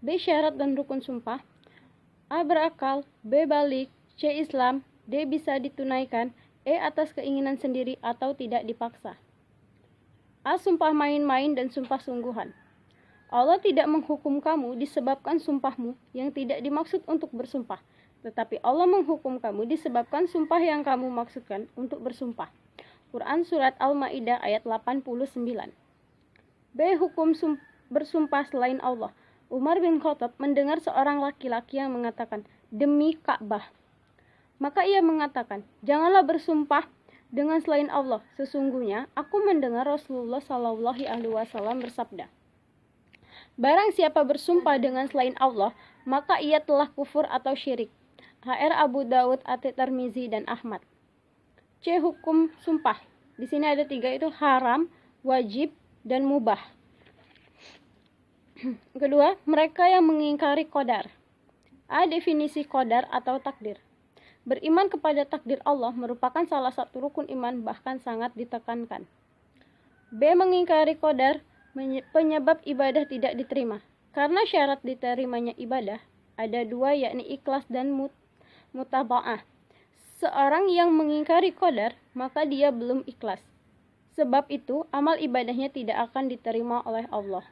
E: B. Syarat dan rukun sumpah. A. Berakal, B. balik, C. Islam, D. Bisa ditunaikan, E. Atas keinginan sendiri atau tidak dipaksa. A. Sumpah main-main dan sumpah sungguhan. Allah tidak menghukum kamu disebabkan sumpahmu yang tidak dimaksud untuk bersumpah, tetapi Allah menghukum kamu disebabkan sumpah yang kamu maksudkan untuk bersumpah. Quran Surat Al-Ma'idah ayat 89. B. Hukum bersumpah selain Allah. Umar bin Khattab mendengar seorang laki-laki yang mengatakan, "Demi Ka'bah." Maka ia mengatakan, "Janganlah bersumpah dengan selain Allah. Sesungguhnya aku mendengar Rasulullah SAW bersabda, barang siapa bersumpah dengan selain Allah, maka ia telah kufur atau syirik." HR Abu Daud, At-Tirmizi, dan Ahmad. C. Hukum sumpah. Di sini ada 3, itu haram, wajib, dan mubah. Kedua, mereka yang mengingkari qadar. A. Definisi qadar atau takdir. Beriman kepada takdir Allah merupakan salah satu rukun iman, bahkan sangat ditekankan. B. Mengingkari qadar penyebab ibadah tidak diterima. Karena syarat diterimanya ibadah ada dua, yakni ikhlas dan mutaba'ah. Seorang yang mengingkari qadar, maka dia belum ikhlas. Sebab itu, amal ibadahnya tidak akan diterima oleh Allah.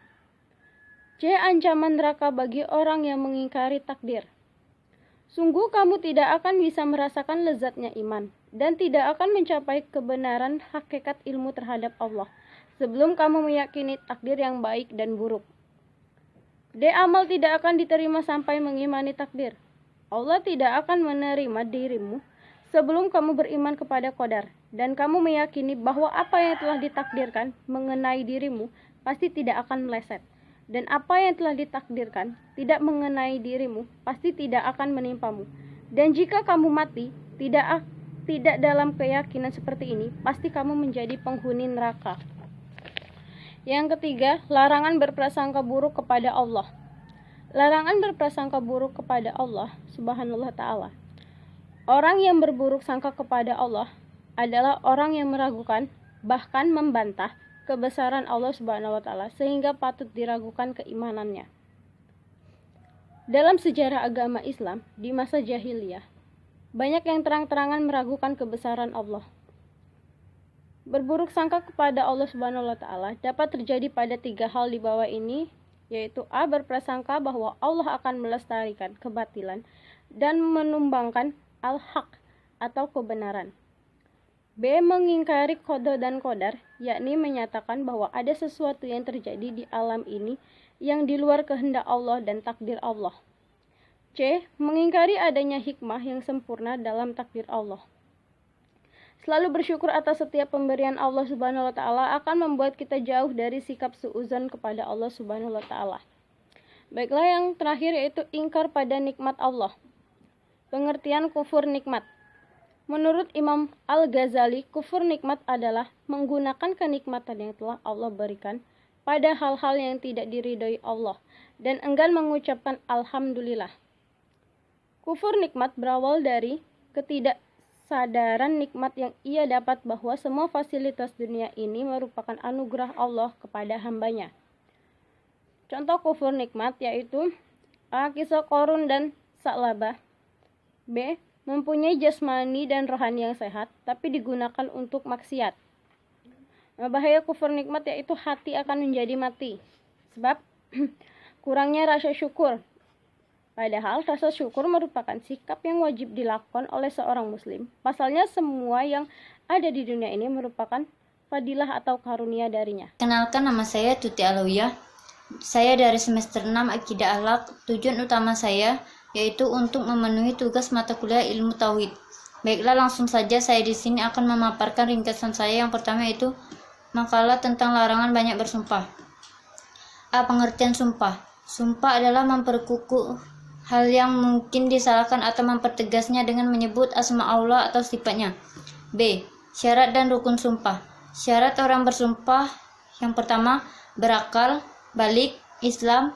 E: C. Ancaman neraka bagi orang yang mengingkari takdir. Sungguh kamu tidak akan bisa merasakan lezatnya iman, dan tidak akan mencapai kebenaran hakikat ilmu terhadap Allah, sebelum kamu meyakini takdir yang baik dan buruk. D. Amal tidak akan diterima sampai mengimani takdir. Allah tidak akan menerima dirimu sebelum kamu beriman kepada qadar, dan kamu meyakini bahwa apa yang telah ditakdirkan mengenai dirimu pasti tidak akan meleset, dan apa yang telah ditakdirkan tidak mengenai dirimu pasti tidak akan menimpamu. Dan jika kamu mati tidak dalam keyakinan seperti ini, pasti kamu menjadi penghuni neraka. Yang ketiga, larangan berprasangka buruk kepada Allah. Larangan berprasangka buruk kepada Allah Subhanahu wa ta'ala. Orang yang berburuk sangka kepada Allah adalah orang yang meragukan, bahkan membantah kebesaran Allah Subhanahu wa ta'ala, sehingga patut diragukan keimanannya. Dalam sejarah agama Islam di masa jahiliyah, banyak yang terang-terangan meragukan kebesaran Allah. Berburuk sangka kepada Allah Subhanahu wa ta'ala dapat terjadi pada 3 hal di bawah ini, yaitu A. Berprasangka bahwa Allah akan melestarikan kebatilan dan menumbangkan al-haq atau kebenaran. B. Mengingkari qada dan qadar, yakni menyatakan bahwa ada sesuatu yang terjadi di alam ini yang di luar kehendak Allah dan takdir Allah. C. Mengingkari adanya hikmah yang sempurna dalam takdir Allah. Selalu bersyukur atas setiap pemberian Allah Subhanahu wa ta'ala akan membuat kita jauh dari sikap suudzon kepada Allah Subhanahu wa ta'ala. Baiklah, yang terakhir yaitu ingkar pada nikmat Allah. Pengertian kufur nikmat. Menurut Imam Al-Ghazali, kufur nikmat adalah menggunakan kenikmatan yang telah Allah berikan pada hal-hal yang tidak diridhoi Allah dan enggan mengucapkan alhamdulillah. Kufur nikmat berawal dari ketidaksadaran nikmat yang ia dapat bahwa semua fasilitas dunia ini merupakan anugerah Allah kepada hambanya. Contoh kufur nikmat yaitu A. Kisah Qarun dan Sa'labah. B. Mempunyai jasmani dan rohani yang sehat, tapi digunakan untuk maksiat. Bahaya kufur nikmat yaitu hati akan menjadi mati, sebab kurangnya rasa syukur. Padahal rasa syukur merupakan sikap yang wajib dilakukan oleh seorang muslim. Pasalnya semua yang ada di dunia ini merupakan fadilah atau karunia darinya.
F: Kenalkan, nama saya Tuti Alawiyah. Saya dari semester 6 Akidah Akhlak. Tujuan utama saya yaitu untuk memenuhi tugas mata kuliah ilmu tauhid. Baiklah, langsung saja saya di sini akan memaparkan ringkasan saya. Yang pertama yaitu makalah tentang larangan banyak bersumpah. A. Pengertian sumpah. Sumpah adalah memperkukuh hal yang mungkin disalahkan atau mempertegasnya dengan menyebut asma Allah atau sifatnya. B. Syarat dan rukun sumpah. Syarat orang bersumpah yang pertama, berakal, balik, Islam,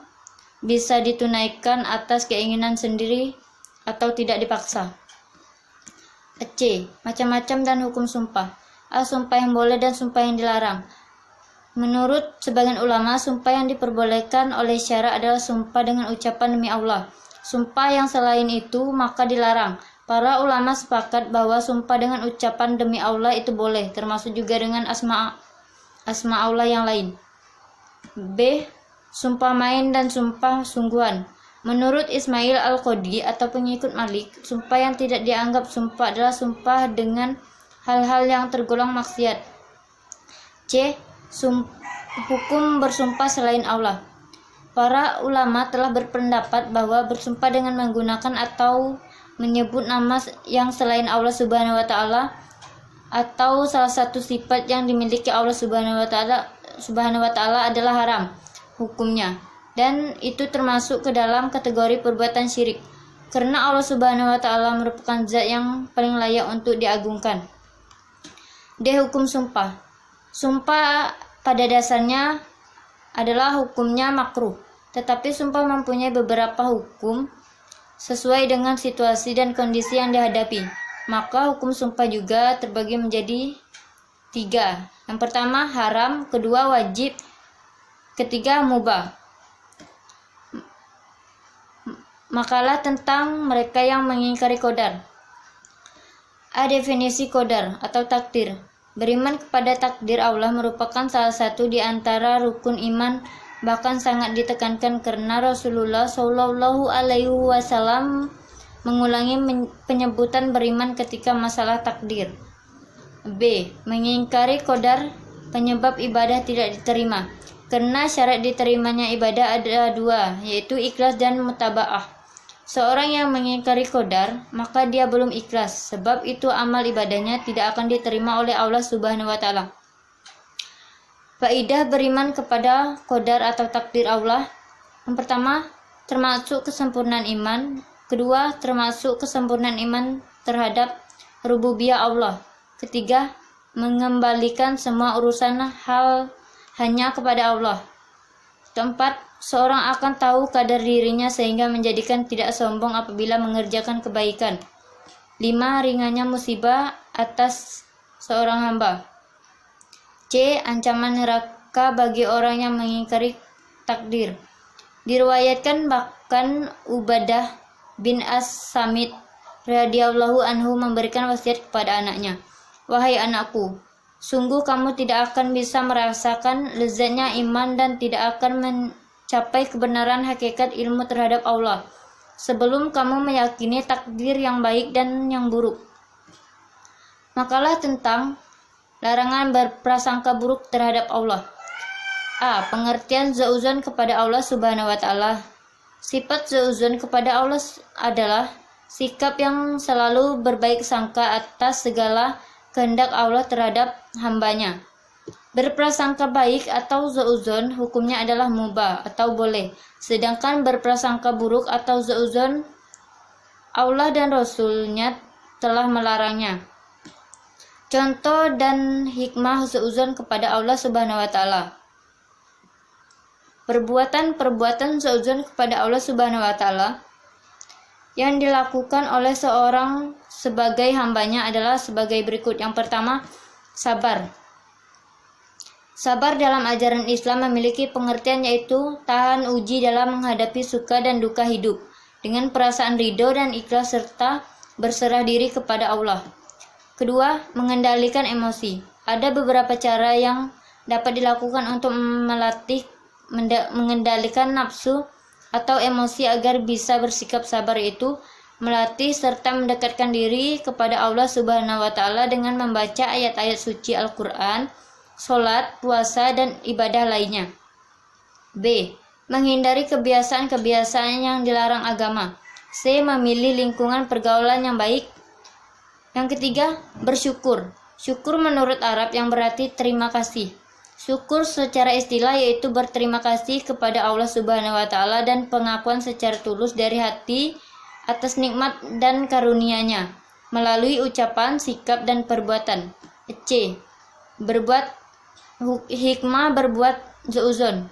F: bisa ditunaikan atas keinginan sendiri atau tidak dipaksa. C. Macam-macam dan hukum sumpah. A. Sumpah yang boleh dan sumpah yang dilarang. Menurut sebagian ulama, sumpah yang diperbolehkan oleh syara adalah sumpah dengan ucapan demi Allah. Sumpah yang selain itu maka dilarang. Para ulama sepakat bahwa sumpah dengan ucapan demi Allah itu boleh, termasuk juga dengan asma Allah yang lain. B. Sumpah main dan sumpah sungguhan. Menurut Ismail Al-Qadi atau pengikut Malik, sumpah yang tidak dianggap sumpah adalah sumpah dengan hal-hal yang tergolong maksiat. C. Hukum bersumpah selain Allah. Para ulama telah berpendapat bahwa bersumpah dengan menggunakan atau menyebut nama yang selain Allah Subhanahu wa ta'ala atau salah satu sifat yang dimiliki Allah Subhanahu wa ta'ala adalah haram hukumnya, dan itu termasuk ke dalam kategori perbuatan syirik, karena Allah Subhanahu wa ta'ala merupakan zat yang paling layak untuk diagungkan. D. Hukum sumpah. Sumpah pada dasarnya adalah hukumnya makruh, tetapi sumpah mempunyai beberapa hukum sesuai dengan situasi dan kondisi yang dihadapi. Maka hukum sumpah juga terbagi menjadi 3. Yang pertama haram, kedua wajib, ketiga mubah. Makalah tentang mereka yang mengingkari qadar. Definisi qadar atau takdir. Beriman kepada takdir Allah merupakan salah satu di antara rukun iman, bahkan sangat ditekankan karena Rasulullah Shallallahu Alaihi Wasallam mengulangi penyebutan beriman ketika masalah takdir. B. Mengingkari qadar penyebab ibadah tidak diterima. Karena syarat diterimanya ibadah ada dua, yaitu ikhlas dan mutaba'ah. Seorang yang mengingkari qadar, maka dia belum ikhlas, sebab itu amal ibadahnya tidak akan diterima oleh Allah Subhanahu wa taala. Faidah beriman kepada qadar atau takdir Allah. Yang pertama, termasuk kesempurnaan iman. Kedua, termasuk kesempurnaan iman terhadap rububiyah Allah. Ketiga, mengembalikan semua urusan hal hanya kepada Allah. Keempat, seorang akan tahu kadar dirinya sehingga menjadikan tidak sombong apabila mengerjakan kebaikan. 5. Ringannya musibah atas seorang hamba. C. Ancaman neraka bagi orang yang mengingkari takdir. Diriwayatkan bahkan Ubadah bin As-Samit radhiyallahu anhu memberikan wasiat kepada anaknya, "Wahai anakku, sungguh kamu tidak akan bisa merasakan lezatnya iman dan tidak akan mencapai kebenaran hakikat ilmu terhadap Allah sebelum kamu meyakini takdir yang baik dan yang buruk." Makalah tentang larangan berprasangka buruk terhadap Allah. A. Pengertian zauzon kepada Allah Subhanahu wa taala. Sifat zauzon kepada Allah adalah sikap yang selalu berbaik sangka atas segala kehendak Allah terhadap hambanya. Berprasangka baik atau zauzon hukumnya adalah mubah atau boleh, sedangkan berprasangka buruk atau zauzon Allah dan Rasulnya telah melarangnya. Contoh dan hikmah zauzon kepada Allah Subhanahu wa taala. Perbuatan-perbuatan zauzon kepada Allah Subhanahu wa taala yang dilakukan oleh seorang sebagai hambanya adalah sebagai berikut. Yang pertama, sabar. Sabar dalam ajaran Islam memiliki pengertian yaitu tahan uji dalam menghadapi suka dan duka hidup dengan perasaan ridho dan ikhlas serta berserah diri kepada Allah. Kedua, mengendalikan emosi. Ada beberapa cara yang dapat dilakukan untuk melatih mengendalikan nafsu atau emosi agar bisa bersikap sabar, yaitu melatih serta mendekatkan diri kepada Allah Subhanahu wa taala dengan membaca ayat-ayat suci Al-Qur'an, salat, puasa dan ibadah lainnya. B. Menghindari kebiasaan-kebiasaan yang dilarang agama. C. Memilih lingkungan pergaulan yang baik. Yang ketiga, bersyukur. Syukur menurut Arab yang berarti terima kasih. Syukur secara istilah yaitu berterima kasih kepada Allah Subhanahu wa taala dan pengakuan secara tulus dari hati atas nikmat dan karunia-Nya melalui ucapan, sikap dan perbuatan. C. Hikmah berbuat zauzon.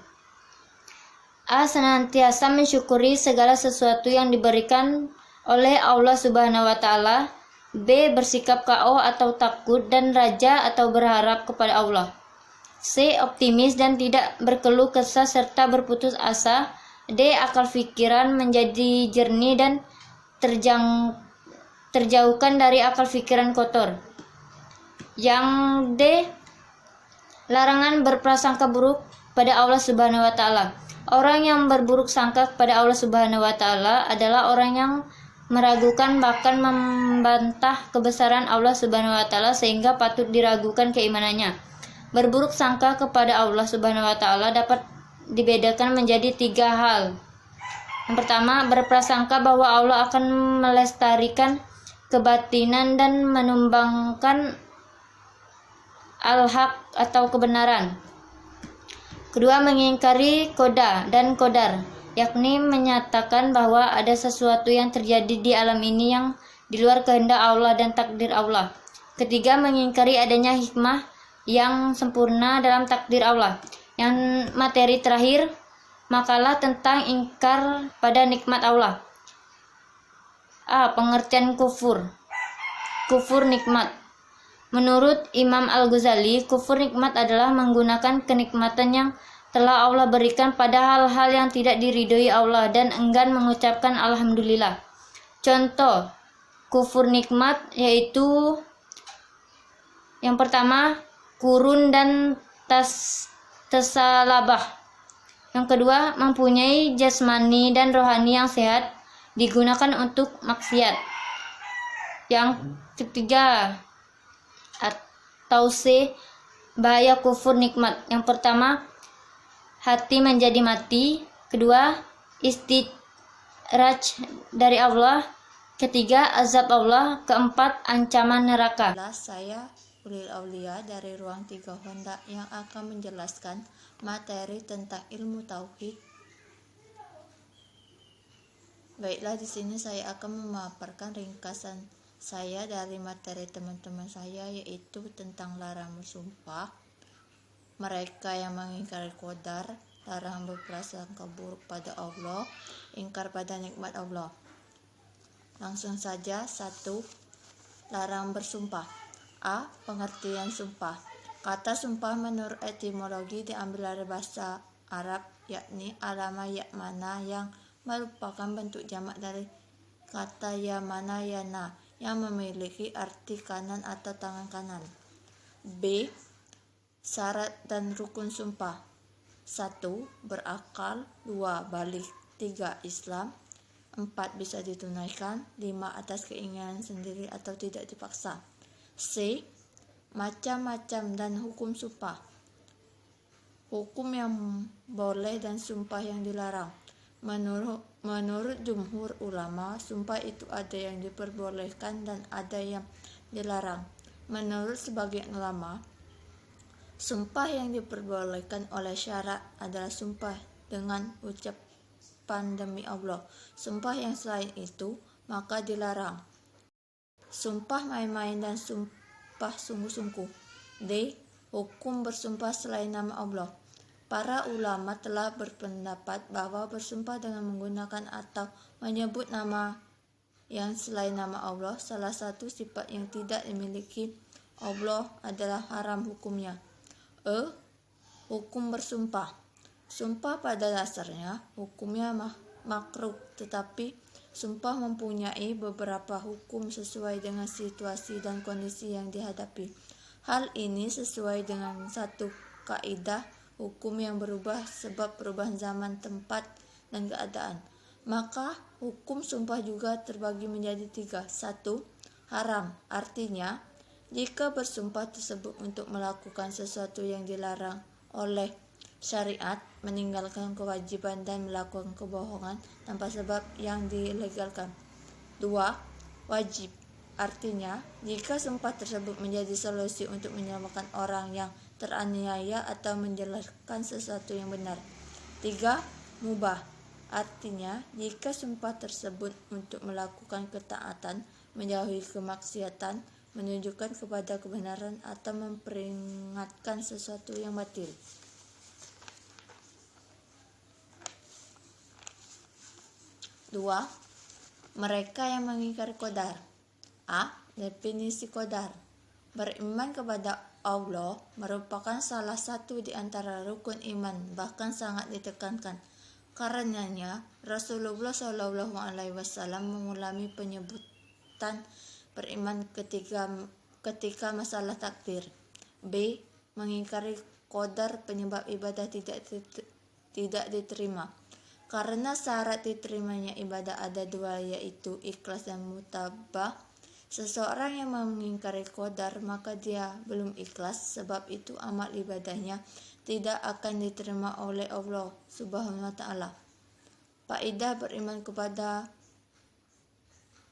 F: A. Senantiasa mensyukuri segala sesuatu yang diberikan oleh Allah Subhanahu wa taala. B. Bersikap KO atau takut dan raja atau berharap kepada Allah. C. Optimis dan tidak berkeluh kesah serta berputus asa. D. Akal pikiran menjadi jernih dan terjauhkan dari akal pikiran kotor. Yang D. Larangan berprasangka buruk pada Allah Subhanahu wa taala. Orang yang berburuk sangka kepada Allah Subhanahu wa taala adalah orang yang meragukan bahkan membantah kebesaran Allah Subhanahu wa taala sehingga patut diragukan keimanannya. Berburuk sangka kepada Allah Subhanahu wa taala dapat dibedakan menjadi 3 hal. Yang pertama, berprasangka bahwa Allah akan melestarikan kebatinan dan menumbangkan al-haq atau kebenaran. Kedua, mengingkari qada dan qadar, yakni menyatakan bahwa ada sesuatu yang terjadi di alam ini yang di luar kehendak Allah dan takdir Allah. Ketiga, mengingkari adanya hikmah yang sempurna dalam takdir Allah. Yang materi terakhir, makalah tentang ingkar pada nikmat Allah. A. Pengertian kufur. Kufur nikmat. Menurut Imam Al-Ghazali, kufur nikmat adalah menggunakan kenikmatan yang telah Allah berikan pada hal-hal yang tidak diridhoi Allah dan enggan mengucapkan alhamdulillah. Contoh kufur nikmat yaitu yang pertama kurun dan tasalabah. Yang kedua, mempunyai jasmani dan rohani yang sehat digunakan untuk maksiat. Yang ketiga, atau C, bahaya kufur nikmat. Yang pertama, hati menjadi mati. Kedua, istidraj dari Allah. Ketiga, azab Allah. Keempat, ancaman neraka.
G: Saya Ulil Aulia dari Ruang 3 Honda yang akan menjelaskan materi tentang ilmu tauhid. Baiklah, di sini saya akan memaparkan ringkasan saya dari materi teman-teman saya, yaitu tentang larangan bersumpah, mereka yang mengingkari qadar, larangan berprasangka buruk pada Allah, ingkar pada nikmat Allah. Langsung saja. 1. Larangan bersumpah. A. Pengertian sumpah. Kata sumpah menurut etimologi diambil dari bahasa Arab, yakni alama ya'mana yang merupakan bentuk jamak dari kata yamana yana yang memiliki arti kanan atau tangan kanan. B. Syarat dan rukun sumpah. 1. Berakal. 2. Balik. 3. Islam. 4. Bisa ditunaikan. 5. Atas keinginan sendiri atau tidak dipaksa. C. Macam-macam dan hukum sumpah. Hukum yang boleh dan sumpah yang dilarang. Menurut jumhur ulama, sumpah itu ada yang diperbolehkan dan ada yang dilarang. Menurut sebagian ulama, sumpah yang diperbolehkan oleh syarak adalah sumpah dengan ucapan demi Allah. Sumpah yang selain itu maka dilarang. Sumpah main-main dan sumpah sungguh-sungguh. D. Hukum bersumpah selain nama Allah. Para ulama telah berpendapat bahwa bersumpah dengan menggunakan atau menyebut nama yang selain nama Allah, salah satu sifat yang tidak dimiliki Allah, adalah haram hukumnya. E. Hukum bersumpah. Sumpah pada dasarnya hukumnya makruh, tetapi sumpah mempunyai beberapa hukum sesuai dengan situasi dan kondisi yang dihadapi. Hal ini sesuai dengan satu kaidah hukum yang berubah sebab perubahan zaman, tempat, dan keadaan. Maka hukum sumpah juga terbagi menjadi 3. 1. Haram, artinya jika bersumpah tersebut untuk melakukan sesuatu yang dilarang oleh syariat, meninggalkan kewajiban dan melakukan kebohongan tanpa sebab yang dilegalkan. 2. Wajib, artinya jika sumpah tersebut menjadi solusi untuk menyelamatkan orang yang teraniaya atau menjelaskan sesuatu yang benar. 3. Mubah, artinya jika sumpah tersebut untuk melakukan ketaatan, menjauhi kemaksiatan, menunjukkan kepada kebenaran, atau memperingatkan sesuatu yang batil. 2. Mereka yang mengingkari qadar. A. Definisi qadar. Beriman kepada Allah merupakan salah satu di antara rukun iman, bahkan sangat ditekankan. Karenanya Rasulullah SAW mengulangi penyebutan beriman ketika masalah takdir. B. Mengingkari qadar penyebab ibadah tidak diterima. Karena syarat diterimanya ibadah ada 2, yaitu ikhlas dan mutabah. Seseorang yang mengingkari qadar maka dia belum ikhlas, sebab itu amal ibadahnya tidak akan diterima oleh Allah Subhanahu wa ta'ala. Faedah beriman kepada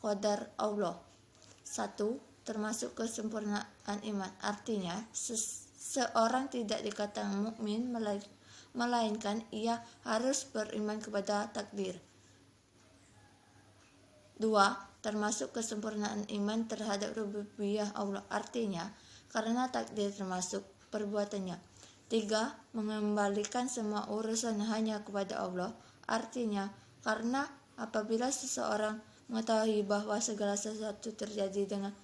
G: qadar Allah. 1. Termasuk kesempurnaan iman, artinya seorang tidak dikatakan mukmin melainkan ia harus beriman kepada takdir. 2. Termasuk kesempurnaan iman terhadap rububiyah Allah, artinya karena takdir termasuk perbuatannya. 3. Mengembalikan semua urusan hanya kepada Allah, artinya karena apabila seseorang mengetahui bahwa segala sesuatu terjadi dengan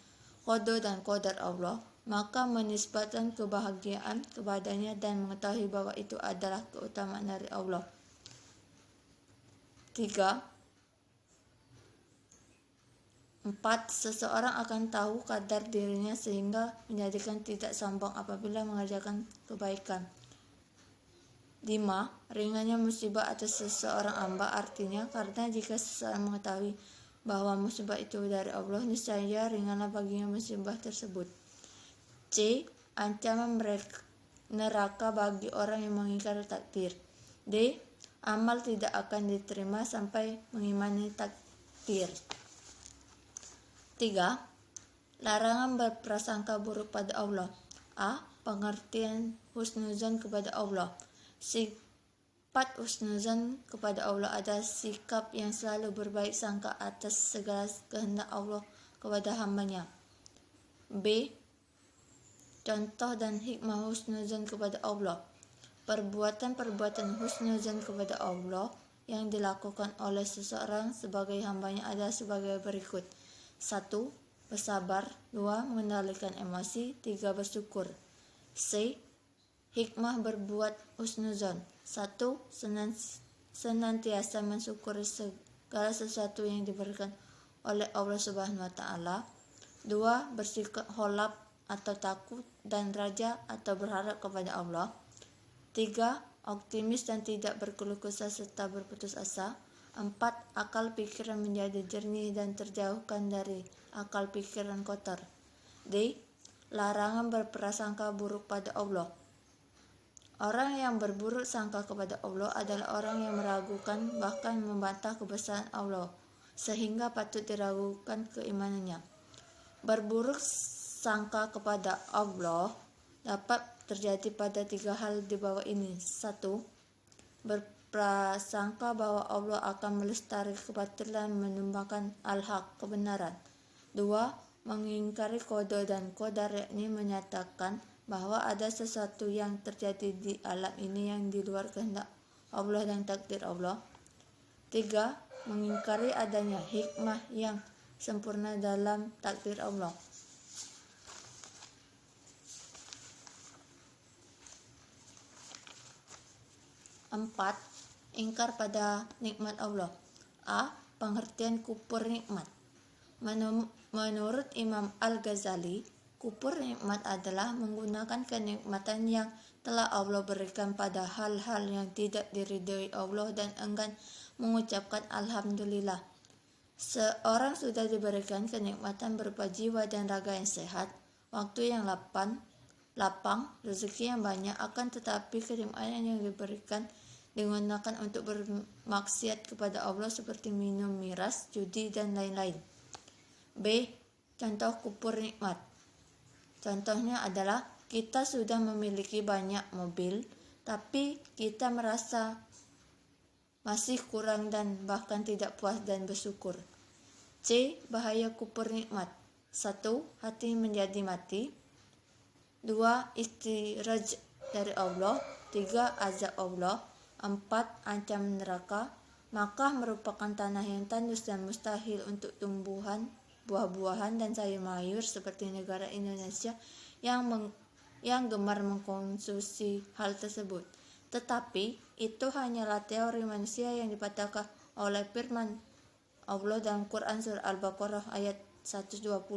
G: qada dan qadar Allah, maka menisbatkan kebahagiaan kepadanya dan mengetahui bahwa itu adalah keutamaan dari Allah. 4. Seseorang akan tahu kadar dirinya sehingga menjadikan tidak sombong apabila mengerjakan kebaikan. 5. Ringannya musibah atas seseorang hamba, artinya karena jika seseorang mengetahui bahwa musibah itu dari Allah, niscaya ringanlah baginya musibah tersebut. C. Ancaman neraka bagi orang yang mengingkari takdir. D. Amal tidak akan diterima sampai mengimani takdir. 3. Larangan berprasangka buruk pada Allah. A. Pengertian husnuzon kepada Allah. Sifat husnuzon kepada Allah adalah sikap yang selalu berbaik sangka atas segala kehendak Allah kepada hambanya. B. Contoh dan hikmah husnuzon kepada Allah. Perbuatan-perbuatan husnuzon kepada Allah yang dilakukan oleh seseorang sebagai hambanya adalah sebagai berikut. 1. Bersabar. 2. Mengendalikan emosi. 3. Bersyukur. C. Hikmah berbuat husnuzon. 1. Senantiasa mensyukuri segala sesuatu yang diberikan oleh Allah Subhanahu wa taala. 2. Bersikap kholaf atau takut dan raja atau berharap kepada Allah. 3. Optimis dan tidak berkeluh kesah serta berputus asa. 4. Akal pikiran menjadi jernih dan terjauhkan dari akal pikiran kotor. D. Larangan berprasangka buruk pada Allah. Orang yang berburuk sangka kepada Allah adalah orang yang meragukan bahkan membantah kebesaran Allah sehingga patut diragukan keimanannya. Berburuk sangka kepada Allah dapat terjadi pada 3 hal di bawah ini. 1. Berprasangka bahwa Allah akan melestari kebatilan menumbangkan al-haq, kebenaran. 2. Mengingkari qada dan qadar, yakni menyatakan bahwa ada sesuatu yang terjadi di alam ini yang di luar kehendak Allah dan takdir Allah. 3. Mengingkari adanya hikmah yang sempurna dalam takdir Allah. 4. Ingkar pada nikmat Allah. A. Pengertian kufur nikmat. Menurut Imam Al-Ghazali, kufur nikmat adalah menggunakan kenikmatan yang telah Allah berikan pada hal-hal yang tidak diridhoi Allah dan enggan mengucapkan alhamdulillah. Seorang sudah diberikan kenikmatan berupa jiwa dan raga yang sehat, waktu yang lapang, rezeki yang banyak, akan tetapi kenikmatan yang diberikan digunakan untuk bermaksiat kepada Allah seperti minum miras, judi, dan lain-lain. B. Contoh kufur nikmat. Contohnya adalah kita sudah memiliki banyak mobil, tapi kita merasa masih kurang dan bahkan tidak puas dan bersyukur. C. Bahaya kufur nikmat. 1. Hati menjadi mati. 2. Istiraj dari Allah. 3. Azab Allah. 4. Ancaman neraka. Makkah merupakan tanah yang tandus dan mustahil untuk tumbuhan, buah-buahan, dan sayur-mayur seperti negara Indonesia yang gemar mengkonsumsi hal tersebut. Tetapi itu hanyalah teori manusia yang dipatahkan oleh firman Allah dalam Quran surah Al-Baqarah ayat 126.